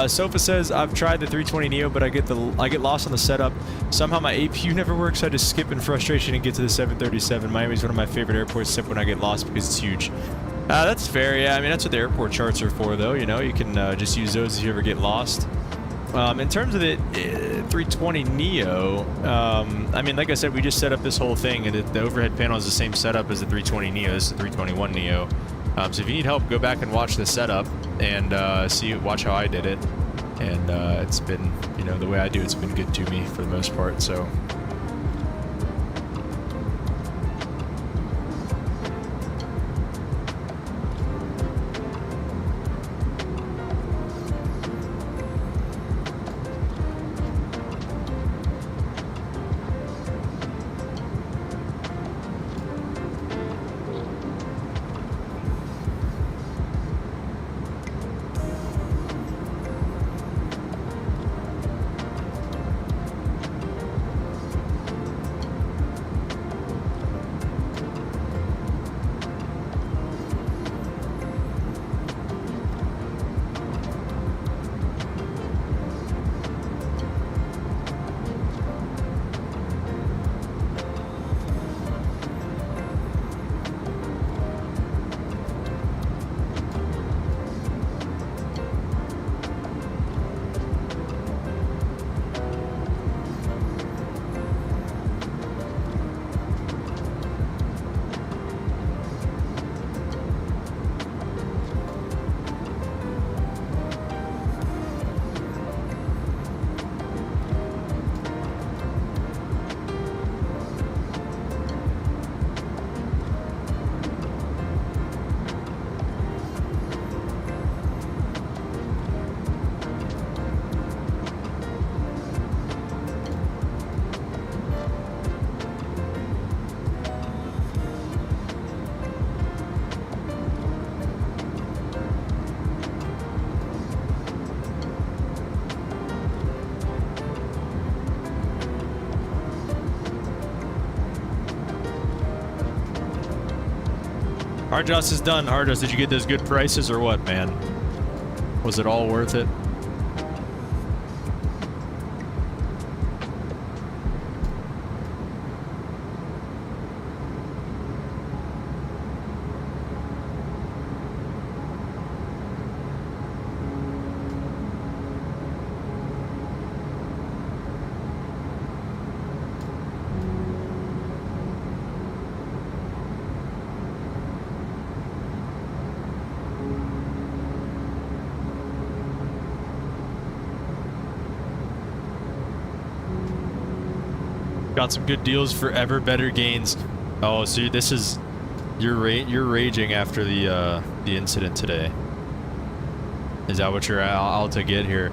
Sofa says I've tried the 320neo, but I get lost on the setup. Somehow my APU never works, so I just skip in frustration and get to the 737. Miami's one of my favorite airports, except when I get lost because it's huge. That's fair, yeah. I mean, that's what the airport charts are for, though. You know, you can just use those if you ever get lost. In terms of the 320neo, I mean, like I said, we just set up this whole thing, and the overhead panel is the same setup as the 320neo. This is the 321neo. So if you need help, go back and watch the setup and watch how I did it. And it's been, you know, the way I do it's been good to me for the most part, so. Hardjoss is done. Hardjoss, did you get those good prices or what, man? Was it all worth it? Got some good deals for ever better gains. Oh, so this is you're raging after the incident today. Is that what you're out to get here?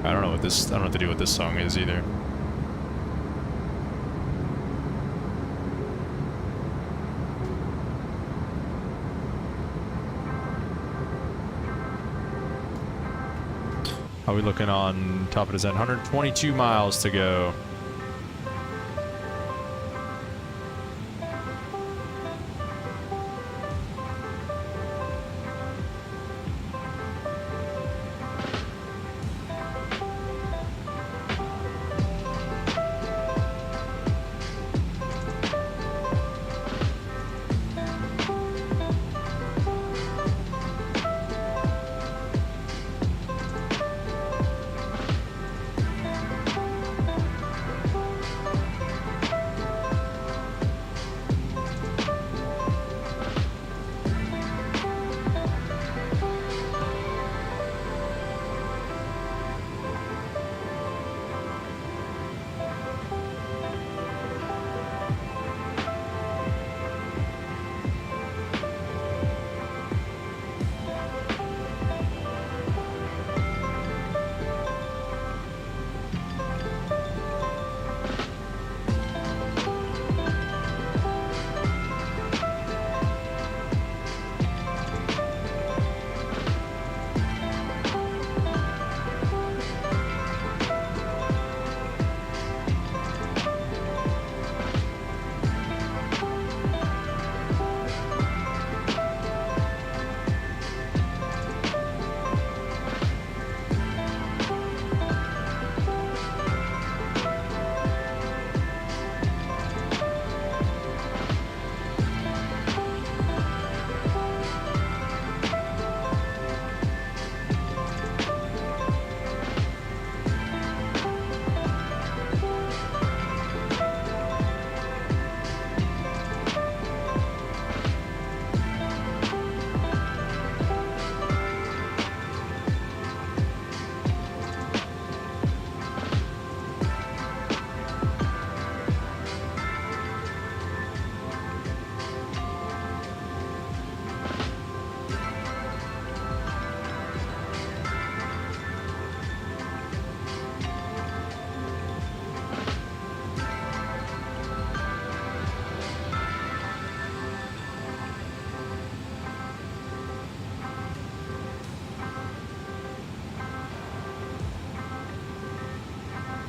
I don't know what to do with this song is either. How are we looking on top of the Zen? 122 miles to go.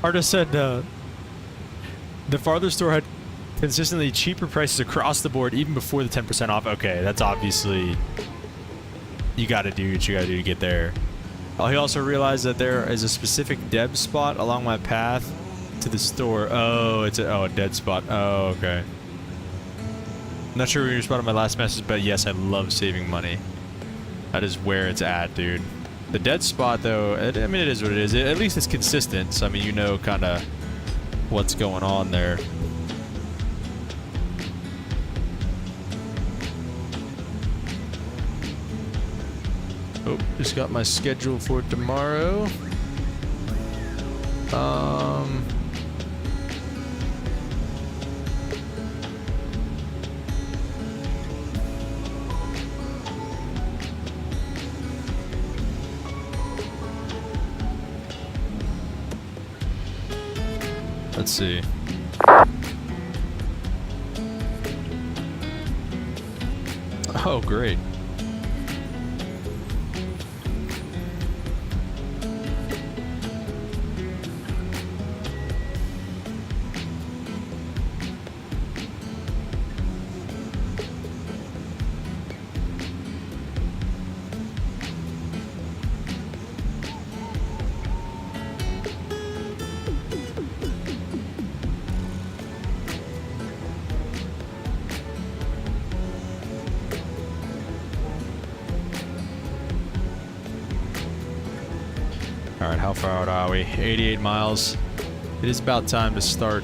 Artist said the farther store had consistently cheaper prices across the board even before the 10% off. Okay, that's obviously you got to do what you got to do to get there. He also realized that there is a specific dead spot along my path to the store. Oh, it's a dead spot. Oh, okay. I'm not sure when you responded to my last message, but yes, I love saving money. That is where it's at, dude. The dead spot, though, I mean, it is what it is. At least it's consistent, so I mean, you know kind of what's going on there. Oh, just got my schedule for tomorrow. Let's see. Oh, great. All right, how far out are we? 88 miles. It is about time to start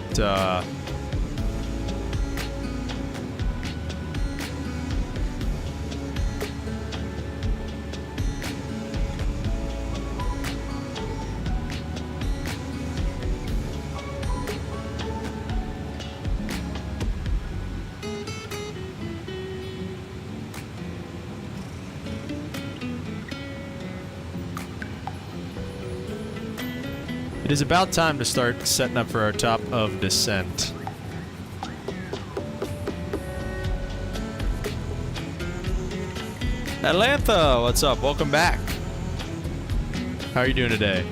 It is about time to start setting up for our top of descent. Atlanta, what's up? Welcome back. How are you doing today?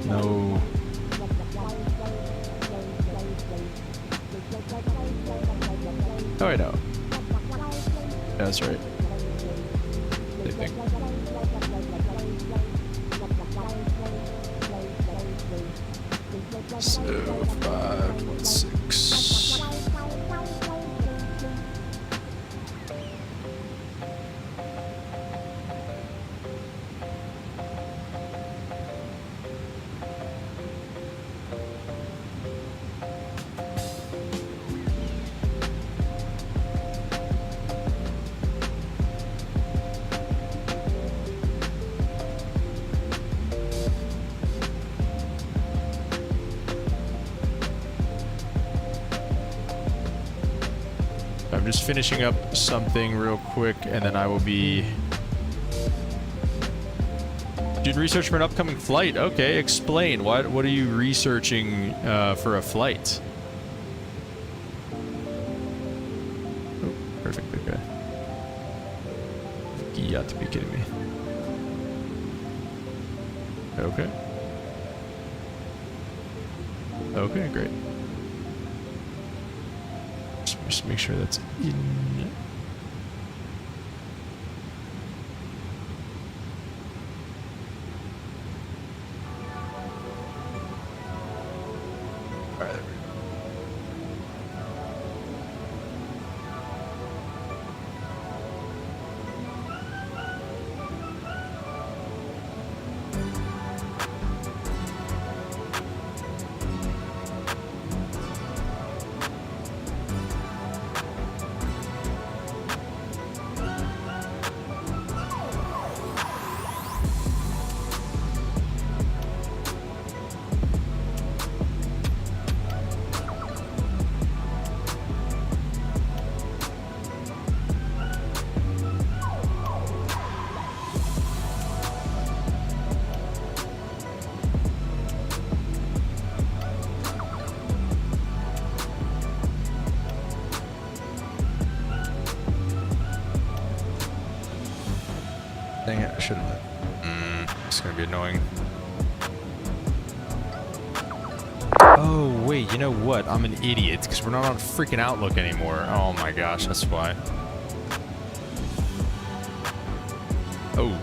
No. Oh, I know. That's right. Same thing. So 5, 6. I'm just finishing up something real quick, and then I will be doing research for an upcoming flight. Okay, explain. What are you researching for a flight? Oh, perfect. Okay. You got to be kidding me. Okay. Okay, great. Just make sure that's in. All right, there we go. is going to be annoying. Oh, wait, you know what? I'm an idiot because we're not on freaking Outlook anymore. Oh my gosh, that's why. Oh.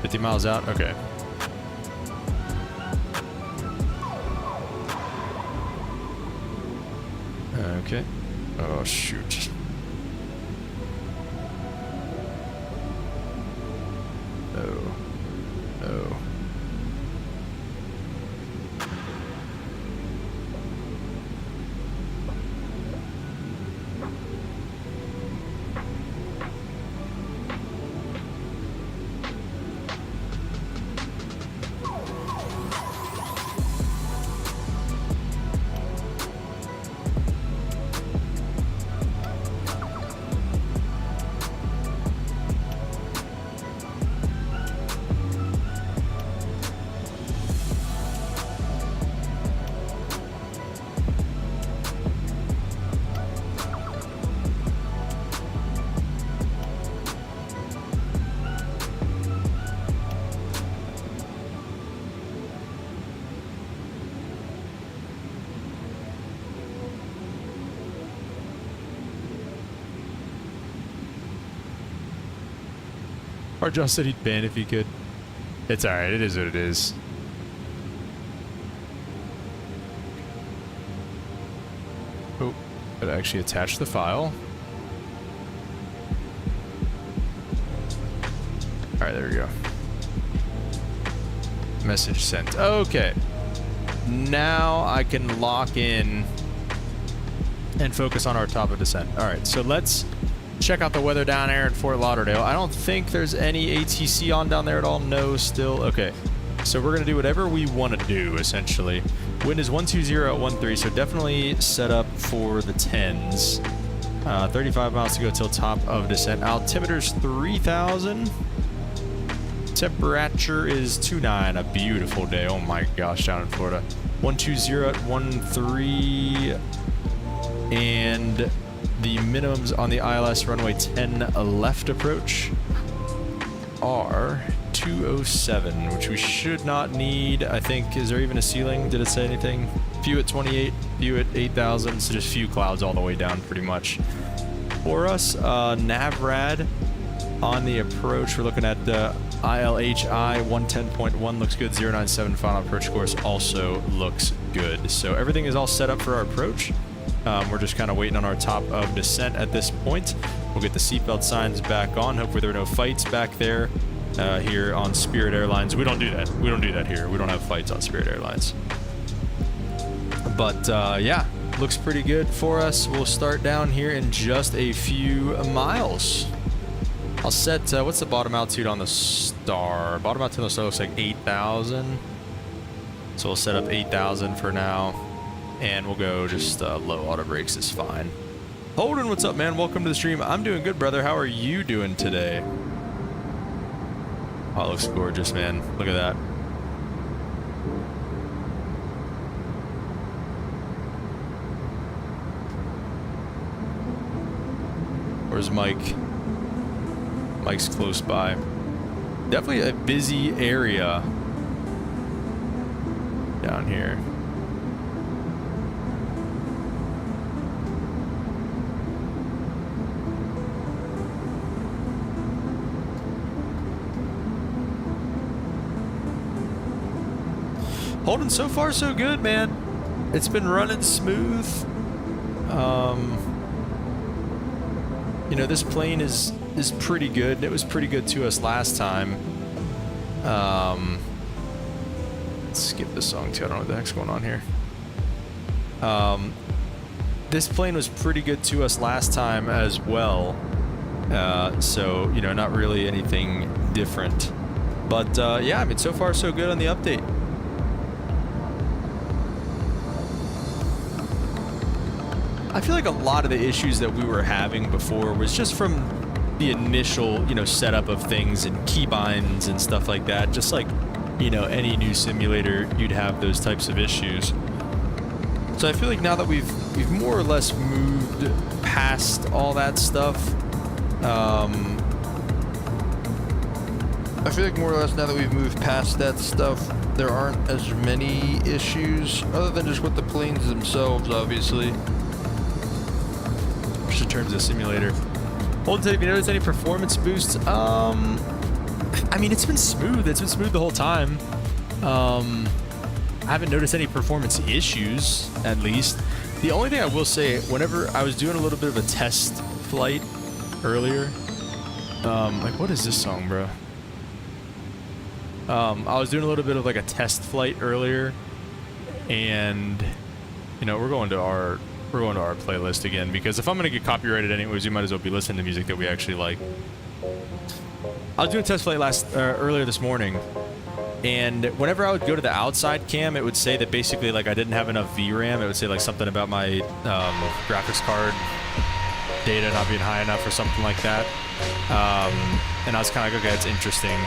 $50 miles out? Okay. Okay. Oh, shoot. No. No. Or John said he'd ban if he could. It's alright, it is what it is. Oh, but actually attach the file. Alright, there we go. Message sent. Okay. Now I can lock in and focus on our top of descent. Alright, so let's check out the weather down there in Fort Lauderdale. I don't think there's any ATC on down there at all. No, still. Okay. So we're going to do whatever we want to do, essentially. Wind is 120 at 13, so definitely set up for the 10s. 35 miles to go till top of descent. Altimeter's 3,000. Temperature is 29. A beautiful day. Oh my gosh, down in Florida. 120 at 13. And the minimums on the ILS runway 10 left approach are 207, which we should not need. I think, is there even a ceiling? Did it say anything? Few at 28, few at 8,000, so just few clouds all the way down pretty much. For us, NavRad on the approach, we're looking at the ILHI 110.1 looks good. 097 final approach course also looks good. So everything is all set up for our approach. We're just kind of waiting on our top of descent at this point. We'll get the seatbelt signs back on. Hopefully there are no fights back there here on Spirit Airlines. We don't do that. We don't do that here. We don't have fights on Spirit Airlines. But yeah, looks pretty good for us. We'll start down here in just a few miles. I'll set, what's the bottom altitude on the Star? Bottom altitude on the Star looks like 8,000. So we'll set up 8,000 for now. And we'll go just low auto brakes is fine. Holden, what's up, man? Welcome to the stream. I'm doing good, brother. How are you doing today? Oh, it looks gorgeous, man. Look at that. Where's Mike? Mike's close by. Definitely a busy area down here. Holden, so far so good, man. It's been running smooth. You know, this plane is pretty good. It was pretty good to us last time. Let's skip this song too. I don't know what the heck's going on here. This plane was pretty good to us last time as well. So, you know, not really anything different. But yeah, I mean, so far so good on the update. I feel like a lot of the issues that we were having before was just from the initial, you know, setup of things and keybinds and stuff like that. Just like, you know, any new simulator, you'd have those types of issues. So I feel like now that we've more or less moved past all that stuff, I feel like more or less now that we've moved past that stuff, there aren't as many issues other than just with the planes themselves, obviously. Just in terms of simulator. Hold on, have you noticed any performance boosts? I mean, it's been smooth. It's been smooth the whole time. I haven't noticed any performance issues, at least. The only thing I will say, whenever I was doing a little bit of a test flight earlier, like, what is this song, bro? I was doing a little bit of like a test flight earlier, and you know, we're going to our playlist again, because if I'm gonna get copyrighted anyways, you might as well be listening to music that we actually like. I was doing a test flight earlier this morning, and whenever I would go to the outside cam, it would say that basically like I didn't have enough VRAM. It would say like something about my graphics card data not being high enough or something like that. And I was kind of like, okay, that's interesting.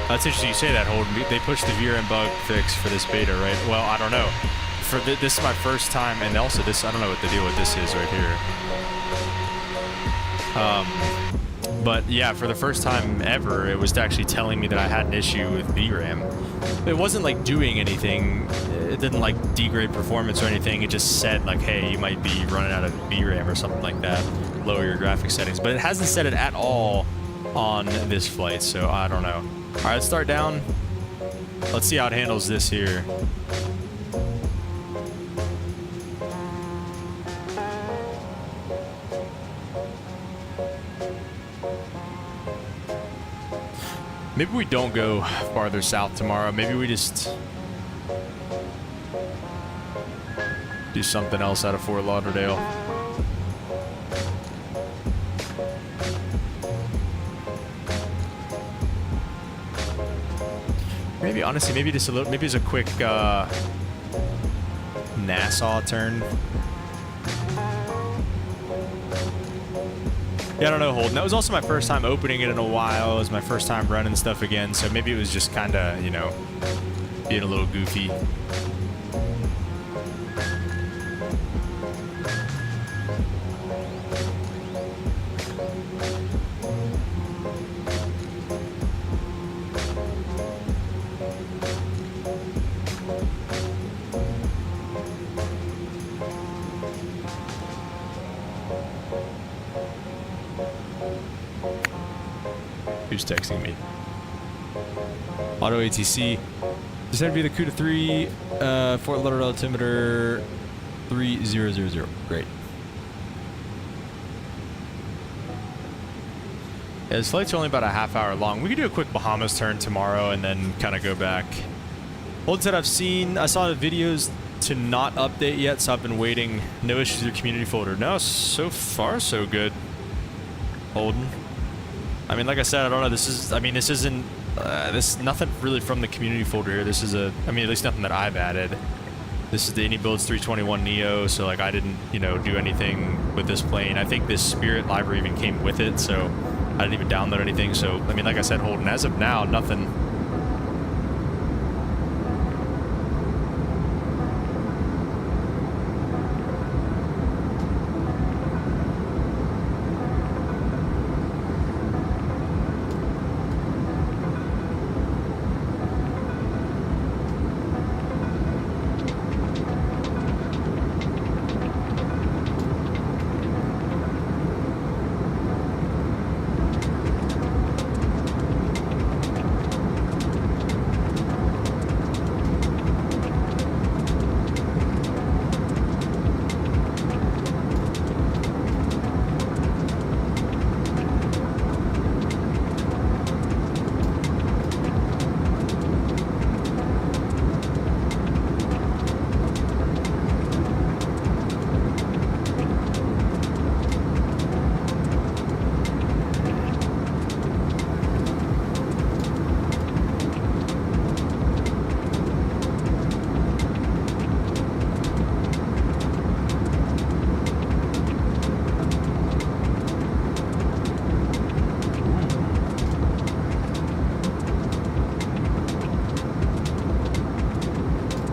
That's interesting you say that, Holden. They pushed the VRAM bug fix for this beta, right? Well, I don't know. For this is my first time, and also this, I don't know what the deal with this is right here. But yeah, for the first time ever, it was actually telling me that I had an issue with VRAM. It wasn't like doing anything. It didn't like degrade performance or anything. It just said like, hey, you might be running out of VRAM or something like that. Lower your graphics settings. But it hasn't said it at all on this flight, so I don't know. All right, let's start down. Let's see how it handles this here. Maybe we don't go farther south tomorrow. Maybe we just do something else out of Fort Lauderdale. Maybe, honestly, maybe just a little, maybe it's a quick Nassau turn. Yeah, I don't know, Holden. That was also my first time opening it in a while. It was my first time running stuff again, so maybe it was just kind of, you know, being a little goofy. Who's texting me? Auto ATC. Just had to be the CUDA 3, Fort Lauderdale altimeter 3000. Great. Yeah, this flight's only about a half hour long. We could do a quick Bahamas turn tomorrow and then kind of go back. Holden said I saw the videos to not update yet, so I've been waiting. No issues with your community folder. No, so far so good. Holden. I mean, like I said, I don't know. This isn't, this nothing really from the community folder here. This is at least nothing that I've added. This is the Inibuilds 321neo, so like I didn't, you know, do anything with this plane. I think this Spirit library even came with it, so I didn't even download anything. So, I mean, like I said, Holden, as of now, nothing.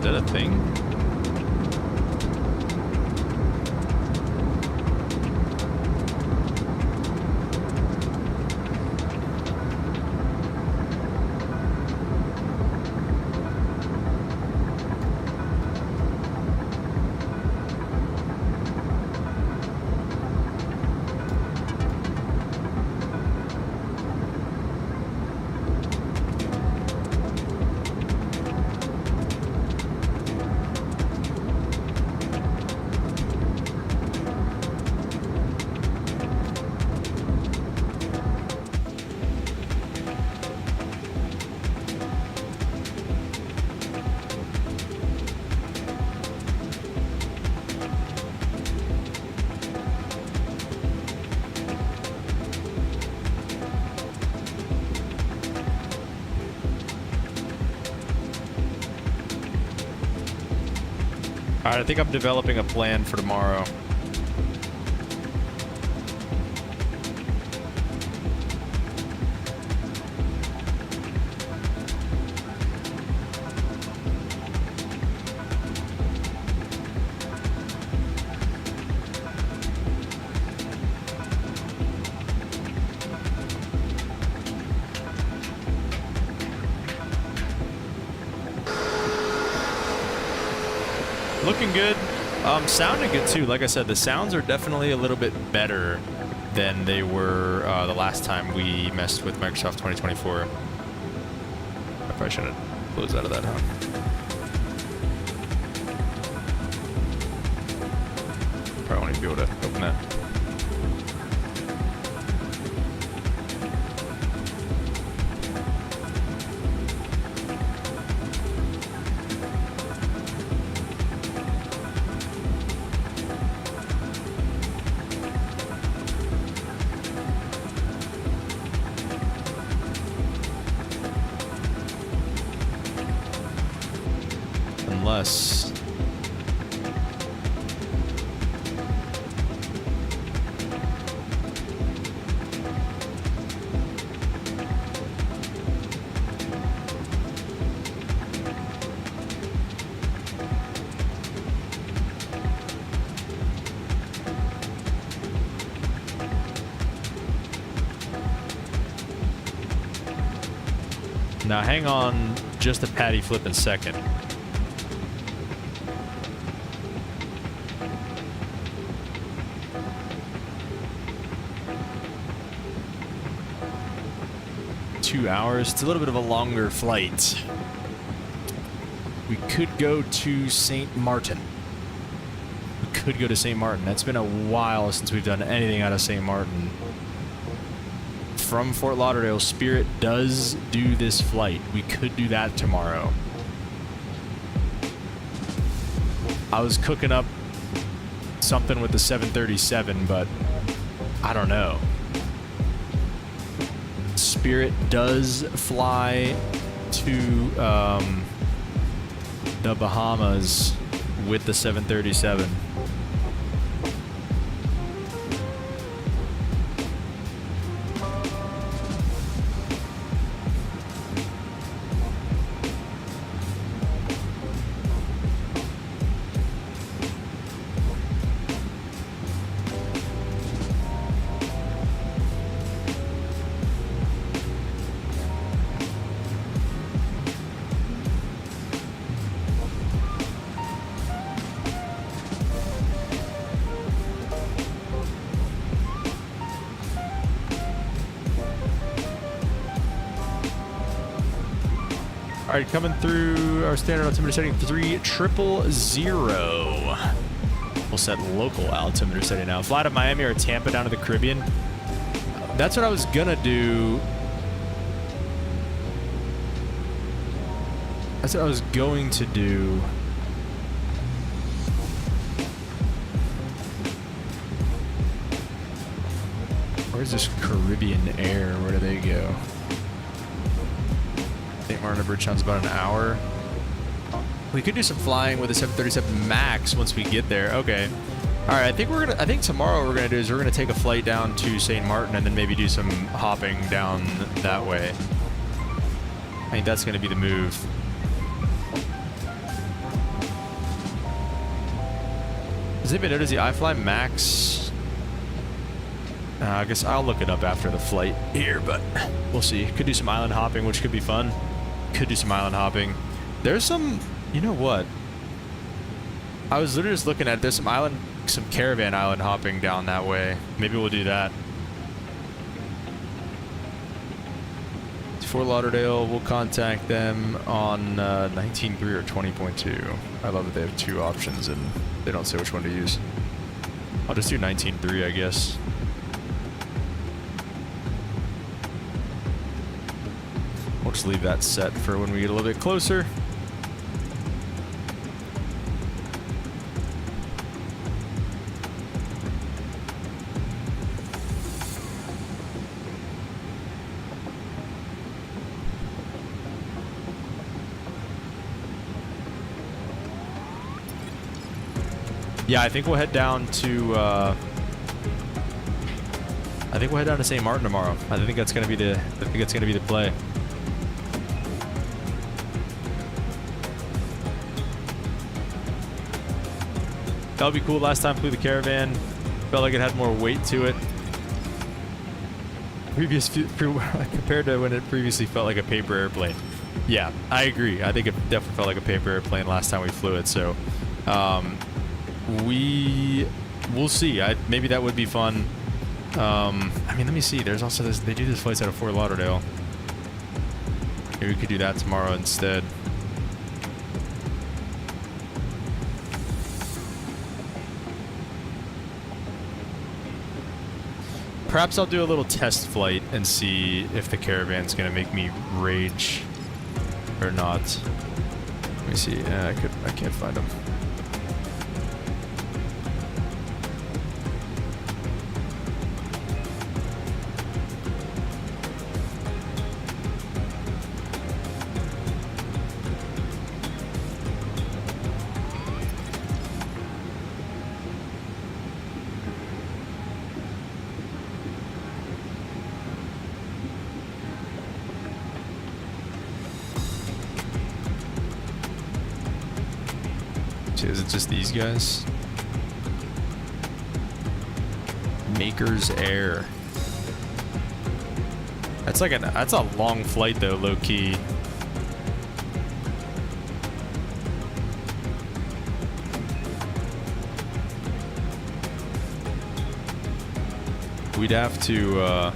that a thing? Alright, I think I'm developing a plan for tomorrow. Looking good. Sounding good too. Like I said, the sounds are definitely a little bit better than they were the last time we messed with Microsoft 2024. I probably shouldn't close out of that, huh? Probably won't even be able to open that. Unless... Now hang on just a patty flipping second. Hours. It's a little bit of a longer flight. We could go to St. Martin. We could go to St. Martin. It's been a while since we've done anything out of St. Martin. From Fort Lauderdale, Spirit does do this flight. We could do that tomorrow. I was cooking up something with the 737, but I don't know. Spirit does fly to the Bahamas with the 737. All right, coming through our standard altimeter setting 3000. We'll set local altimeter setting now. Fly to Miami or Tampa down to the Caribbean. That's what I was gonna do. That's what I was going to do. Where's this Caribbean Air? Where do they go? St. Martin to Bridgetown's about an hour. We could do some flying with a 737 Max once we get there. Okay. All right. I think tomorrow what we're gonna do is we're gonna take a flight down to St. Martin and then maybe do some hopping down that way. I think that's gonna be the move. Does anybody notice the iFly Max? I guess I'll look it up after the flight here, but we'll see. Could do some island hopping, which could be fun. Could do some island hopping. There's some, you know what? I was literally just looking at, there's some caravan island hopping down that way. Maybe we'll do that. Fort Lauderdale, we'll contact them on 19.3 or 20.2. I love that they have two options and they don't say which one to use. I'll just do 19.3, I guess. We'll just leave that set for when we get a little bit closer. Yeah, I think we'll head down to. I think we'll head down to St. Martin tomorrow. I think that's gonna be the. I think that's gonna be the play. That would be cool. Last time flew the Caravan, felt like it had more weight to it. Compared to when it previously felt like a paper airplane. Yeah, I agree. I think it definitely felt like a paper airplane last time we flew it. So, we'll see. Maybe that would be fun. I mean, let me see. There's also this. They do this flights out of Fort Lauderdale. Maybe we could do that tomorrow instead. Perhaps I'll do a little test flight and see if the Caravan's gonna make me rage or not. Let me see. I can't find them. Is it just these guys? Maker's Air. That's like that's a long flight though, low key. We'd have to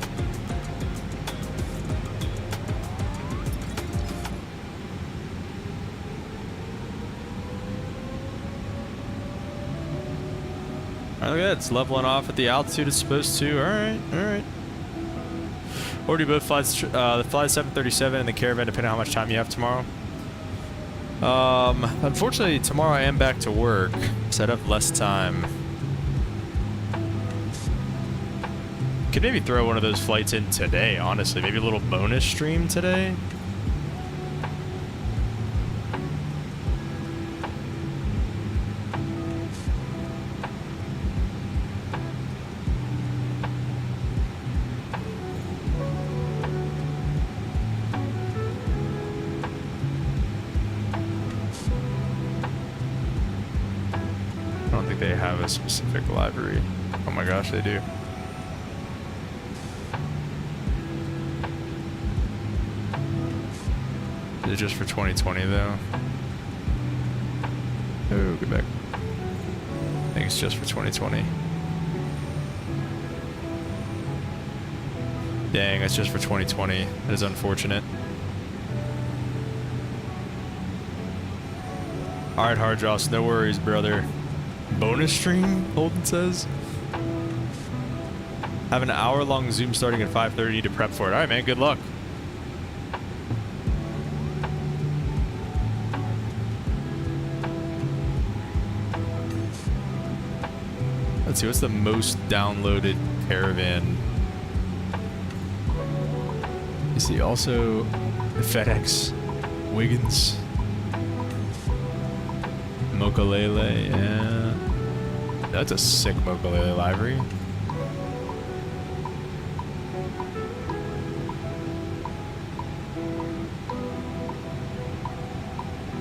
Alright, look at that. It's leveling off at the altitude it's supposed to. Alright, alright. Or do both flights, the flight 737 and the Caravan, depending on how much time you have tomorrow? Unfortunately, tomorrow I am back to work, so I'd have less time. Could maybe throw one of those flights in today, honestly. Maybe a little bonus stream today. They have a specific library. Oh my gosh, they do. Is it just for 2020 though? Oh, get back. I think it's just for 2020. Dang, it's just for 2020. That is unfortunate. Alright, Hardross, no worries, brother. Bonus stream, Holden says. Have an hour-long Zoom starting at 5:30 to prep for it. All right, man. Good luck. Let's see. What's the most downloaded Caravan? You see also FedEx, Wiggins, Mokulele, yeah. That's a sick Mokulele library.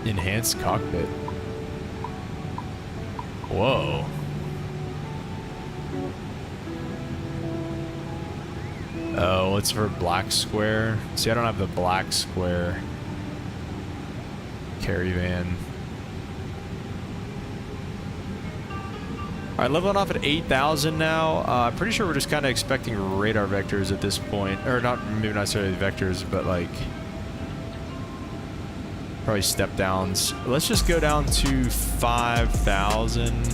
Enhanced cockpit. Whoa. Oh, it's for black square. See, I don't have the black square Caravan. All right, leveling off at 8,000 now. I'm pretty sure we're just kind of expecting radar vectors at this point. Or not, maybe not necessarily vectors, but like probably step downs. Let's just go down to 5,000.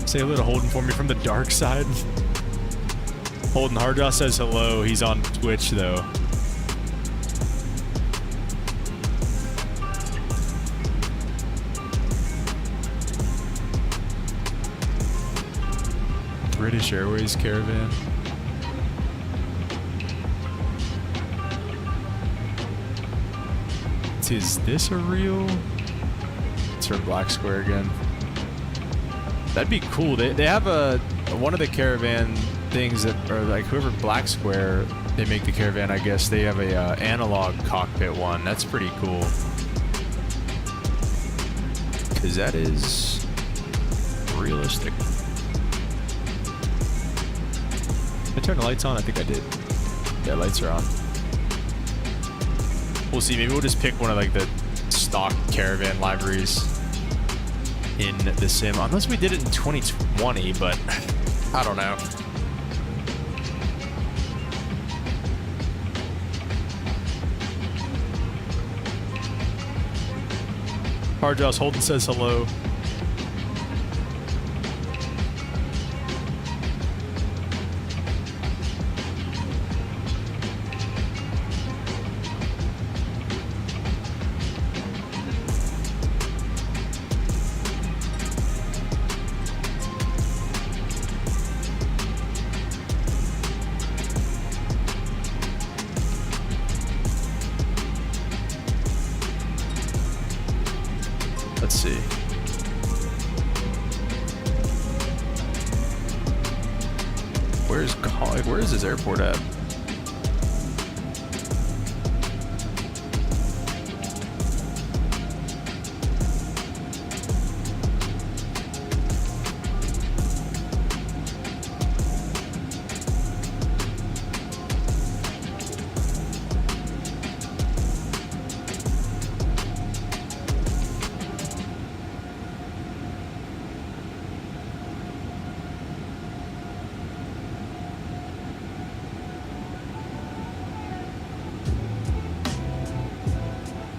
Say hello to Holden for me from the dark side. Holden Hardjaw says hello. He's on Twitch though. British Airways Caravan. Is this a real? turn black square again. That'd be cool. They have one of the caravan things that are like whoever black square they make the caravan. I guess they have a analog cockpit one. That's pretty cool. Cause that is realistic. Did I turn the lights on? I think I did. Yeah, lights are on. We'll see. Maybe we'll just pick one of like the stock caravan libraries in the sim, unless we did it in 2020, but I don't know. Hardjoss Holden says hello. Let's see. Where is this airport at?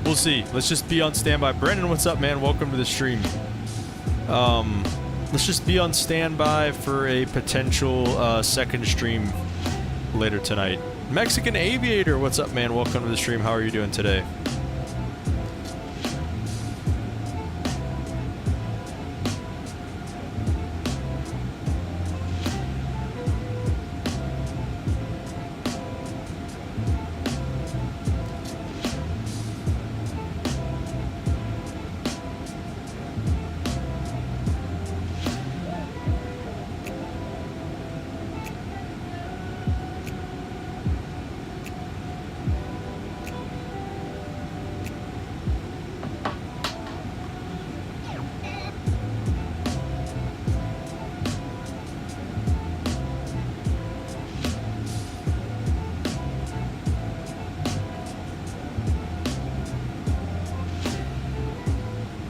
We'll see. Let's just be on standby. Brendan, what's up, man? Welcome to the stream. Let's just be on standby for a potential second stream later tonight. Mexican Aviator, what's up, man? Welcome to the stream. How are you doing today?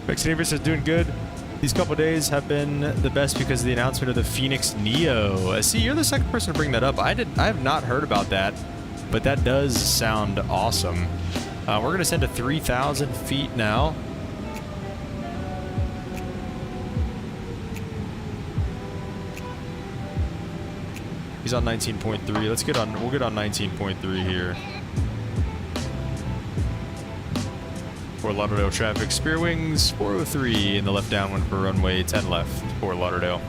Mexican says doing good. These couple days have been the best because of the announcement of the Phoenix Neo. See, you're the second person to bring that up. I have not heard about that, but that does sound awesome. We're gonna send to 3,000 feet now. He's on 19.3. Let's get on. We'll get on 19.3 here. Fort Lauderdale traffic, Spear Wings 403 in the left downwind for runway 10 left, Fort Lauderdale.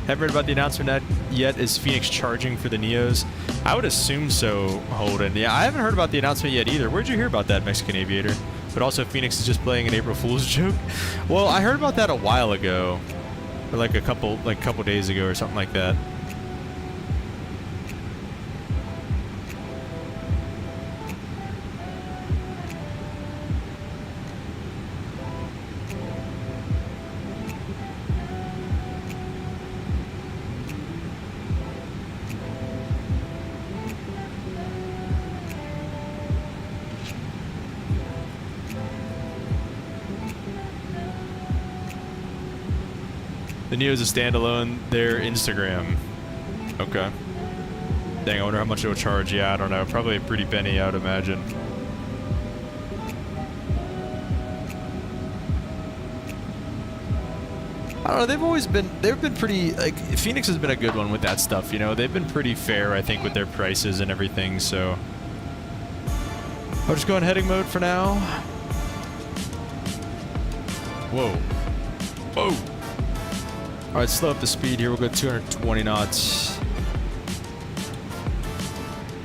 Haven't heard about the announcement yet. Is Phoenix charging for the Neos? I would assume so, Holden. Yeah, I haven't heard about the announcement yet either. Where'd you hear about that, Mexican Aviator? But also Phoenix is just playing an April Fool's joke. Well, I heard about that a while ago, or like a couple days ago or something like that. The Neo's a standalone, their Instagram. Okay. Dang, I wonder how much it'll charge. Yeah, I don't know. Probably a pretty penny, I would imagine. I don't know, they've been pretty, like, Phoenix has been a good one with that stuff, you know? They've been pretty fair, I think, with their prices and everything, so. I'll just go in heading mode for now. Whoa. Whoa. All right, slow up the speed here. We'll go 220 knots.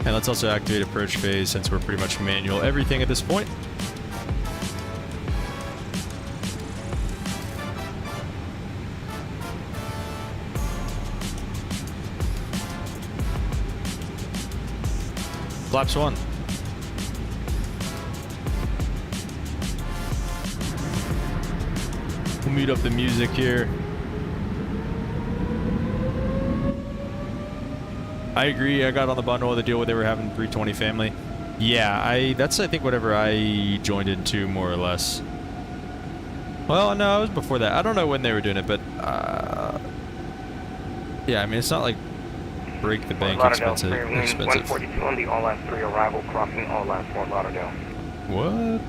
And let's also activate approach phase since we're pretty much manual everything at this point. Flaps 1. We'll mute up the music here. I agree. I got on the bundle of the deal where they were having 320 family. Yeah, that's I think whatever I joined into more or less. Well, no, it was before that. I don't know when they were doing it, but yeah, I mean it's not like break the bank expensive. 142 on the all last 3 arrival, crossing all last Fort Lauderdale. What?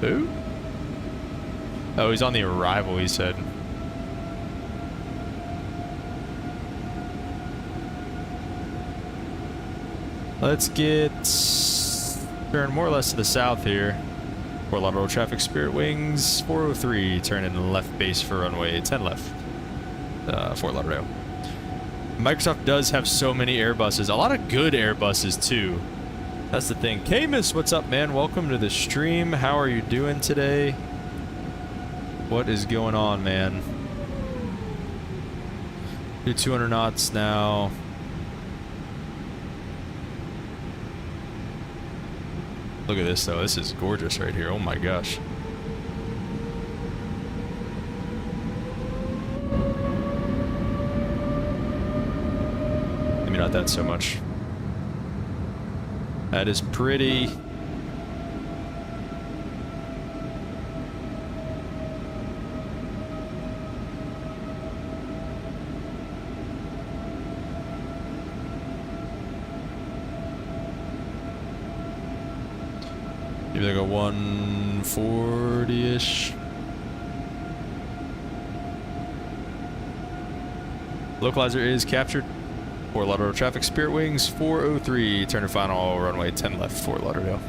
Who? Oh, he's on the arrival, he said. Let's get turn more or less to the south here. Fort Lauderdale traffic, Spirit Wings 403, turn in left base for runway 10 left. Fort Lauderdale. Microsoft does have so many Airbuses, a lot of good Airbuses too. That's the thing. Camus, what's up, man? Welcome to the stream. How are you doing today? What is going on, man? Do 200 knots now. Look at this, though. This is gorgeous right here. Oh, my gosh. Maybe not that so much. That is pretty. Maybe like a 140-ish. Localizer is captured. Fort Lauderdale traffic, Spirit Wings 403, turn to final runway 10 left, Fort Lauderdale.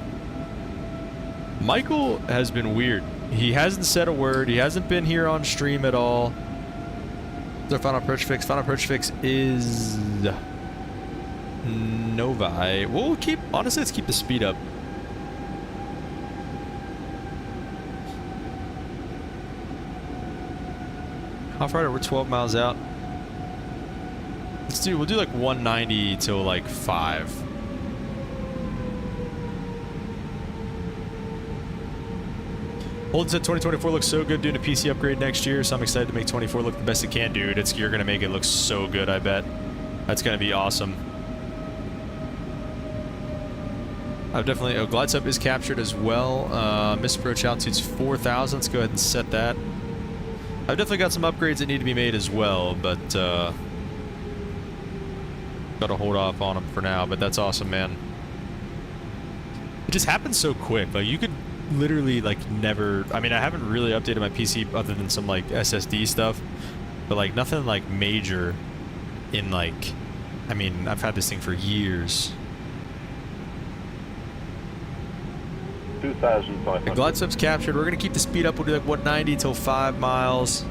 Michael has been weird. He hasn't said a word. He hasn't been here on stream at all. What's our final approach fix? Final approach fix is Novi. We'll keep, honestly, let's keep the speed up. How far are we? 12 miles out. We'll do like 190 till like 5. Holden said 2024 looks so good doing a PC upgrade next year, so I'm excited to make 24 look the best it can, dude. You're gonna make it look so good, I bet. That's gonna be awesome. I've definitely, oh, glide sub is captured as well. Missed approach altitude's 4,000. Let's go ahead and set that. I've definitely got some upgrades that need to be made as well, but gotta hold off on them for now. But that's awesome, man. It just happens so quick. Like you could literally like never. I mean, I haven't really updated my PC other than some like SSD stuff, but like nothing like major. In like, I mean, I've had this thing for years. 2,500. The glide sub's captured. We're gonna keep the speed up. We'll do like 190 till 5 miles.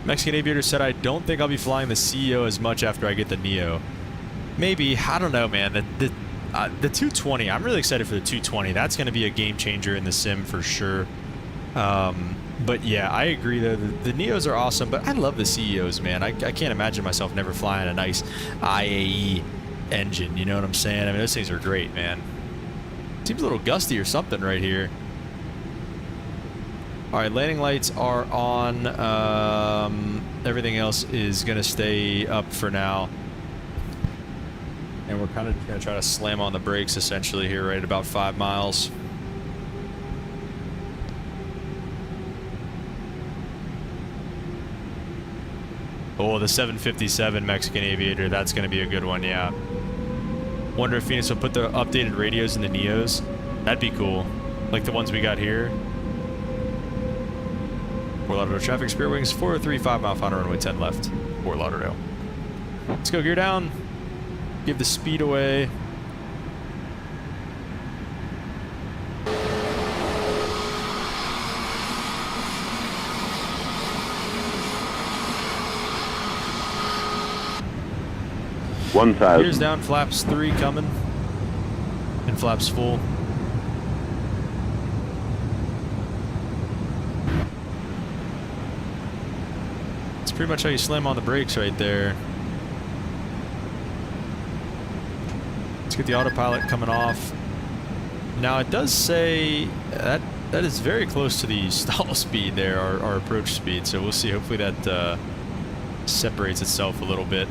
Mexican Aviator said, I don't think I'll be flying the CEO as much after I get the Neo. Maybe. I don't know, man. The 220, I'm really excited for the 220. That's going to be a game changer in the sim for sure. But yeah, I agree. The Neos are awesome, but I love the CEOs, man. I can't imagine myself never flying a nice IAE engine. You know what I'm saying? I mean, those things are great, man. Seems a little gusty or something right here. All right, landing lights are on. Everything else is going to stay up for now. And we're kind of going to try to slam on the brakes essentially here, right at about 5 miles. Oh, the 757 Mexican Aviator. That's going to be a good one, yeah. Wonder if Phoenix will put the updated radios in the Neos. That'd be cool. Like the ones we got here. Fort Lauderdale traffic, Spirit Wings 403, 5 mile final runway 10 left. Fort Lauderdale. Let's go gear down. Give the speed away. 1,000. Gears down, flaps 3 coming. And flaps full. It's pretty much how you slam on the brakes right there. Let's get the autopilot coming off. Now it does say that is very close to the stall speed there, our approach speed. So we'll see. Hopefully that separates itself a little bit.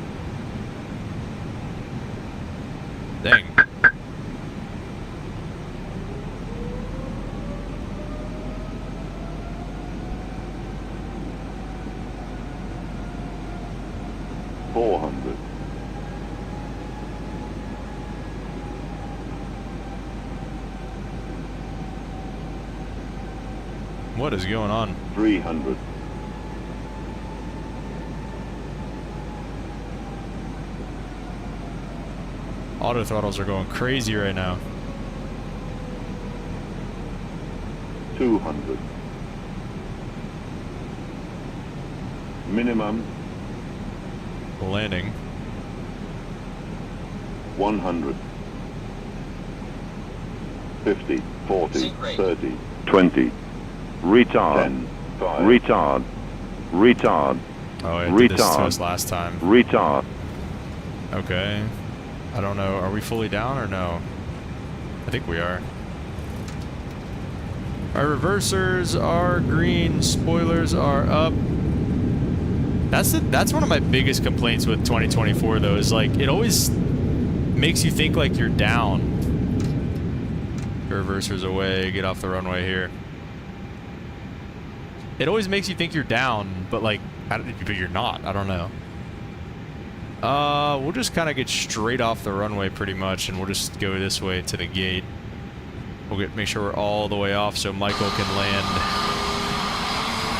Dang. What is going on? 300. Auto throttles are going crazy right now. 200. Minimum. Landing. 100. 50. 40. 30. 20. Retard. 10, 5. Retard. Retard. Oh, it retard. did this to us last time. Retard. Okay. I don't know. Are we fully down or no? I think we are. Our reversers are green. Spoilers are up. That's one of my biggest complaints with 2024 though, is like it always makes you think like you're down. Reversers away. Get off the runway here. It always makes you think you're down, but like, but you're not. I don't know. We'll just kind of get straight off the runway pretty much, and we'll just go this way to the gate. We'll make sure we're all the way off so Michael can land.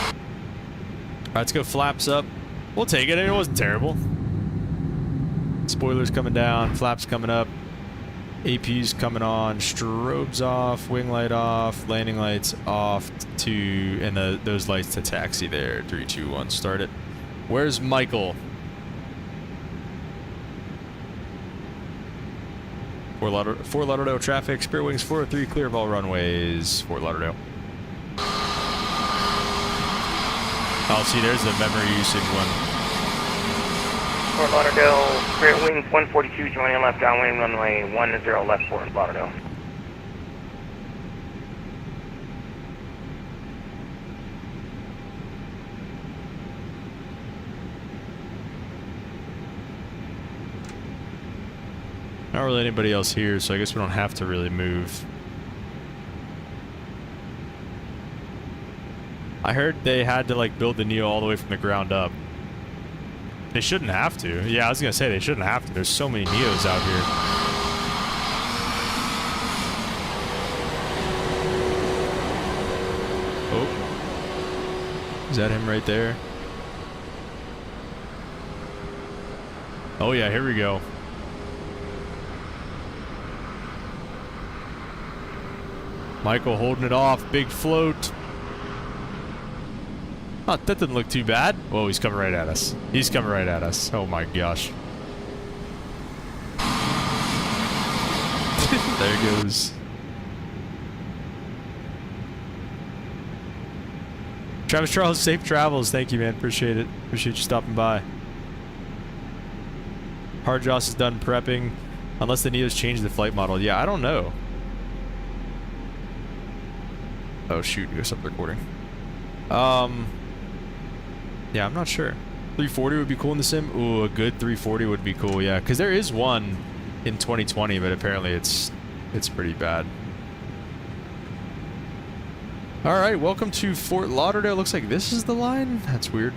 All right, let's go flaps up. We'll take it. It wasn't terrible. Spoilers coming down, flaps coming up. AP's coming on, strobes off, wing light off, landing lights off to, and those lights to taxi there. 3, 2, 1, start it. Where's Michael? Fort Lauderdale traffic, Spirit Wings 403, clear of all runways. Fort Lauderdale. Oh, see, there's the memory usage one. Fort Lauderdale, Spirit Wings 142, joining left downwind runway 10 left Fort Lauderdale. Not really anybody else here, so I guess we don't have to really move. I heard they had to like build the Neo all the way from the ground up. They shouldn't have to. Yeah, I was gonna say they shouldn't have to. There's so many Neos out here. Oh. Is that him right there? Oh yeah, here we go. Michael holding it off. Big float. Oh, that didn't look too bad. Whoa, he's coming right at us. He's coming right at us. Oh my gosh. There it goes. Travis Charles, safe travels. Thank you, man. Appreciate it. Appreciate you stopping by. Hard Joss is done prepping. Unless the Neos change the flight model. Yeah, I don't know. Oh shoot, you stopped recording. Yeah, I'm not sure. 340 would be cool in the sim. Ooh, a good 340 would be cool, yeah. Because there is one in 2020, but apparently it's pretty bad. Alright, welcome to Fort Lauderdale. Looks like this is the line? That's weird.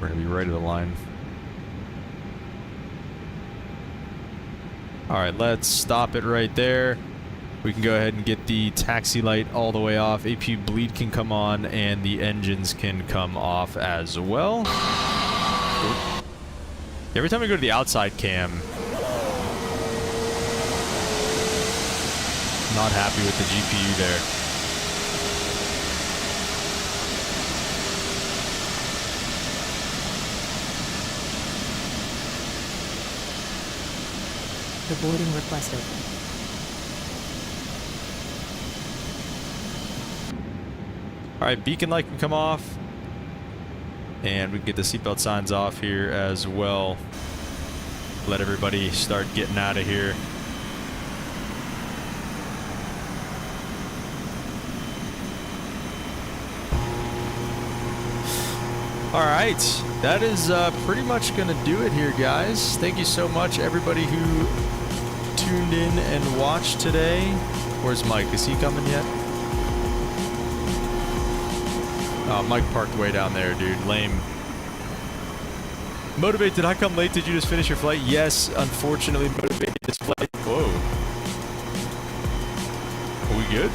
We're gonna be right at the line. Alright, let's stop it right there. We can go ahead and get the taxi light all the way off. AP bleed can come on and the engines can come off as well. Oop. Every time we go to the outside cam, Not happy with the GPU there. The boarding request open. All right, beacon light can come off. And we can get the seatbelt signs off here as well. Let everybody start getting out of here. All right, that is pretty much going to do it here, guys. Thank you so much, everybody who tuned in and watched today. Where's Mike? Is he coming yet? Oh, Mike parked way down there, dude. Lame. Motivate, did I come late? Did you just finish your flight? Yes, unfortunately, Motivate this flight. Whoa. Are we good?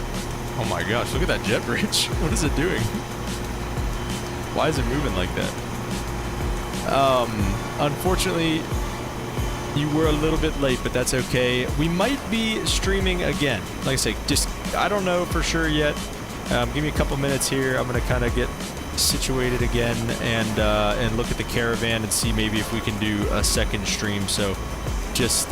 Oh my gosh, look at that jet bridge. What is it doing? Why is it moving like that? Unfortunately, you were a little bit late, but that's okay. We might be streaming again. Like I say, just, I don't know for sure yet. Give me a couple minutes here. I'm going to kind of get situated again and look at the caravan and see maybe if we can do a second stream. So just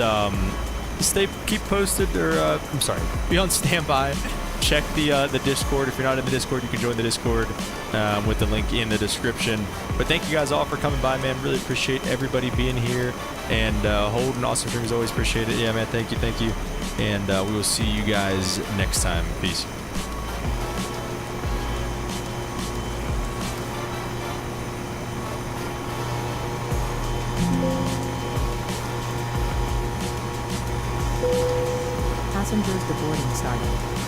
keep posted, or I'm sorry, be on standby. Check the Discord. If you're not in the Discord, you can join the Discord with the link in the description. But thank you guys all for coming by, man. Really appreciate everybody being here. And Holden, awesome streams, always appreciate it. Yeah, man, thank you. And we will see you guys next time. Peace. Passengers, the boarding started.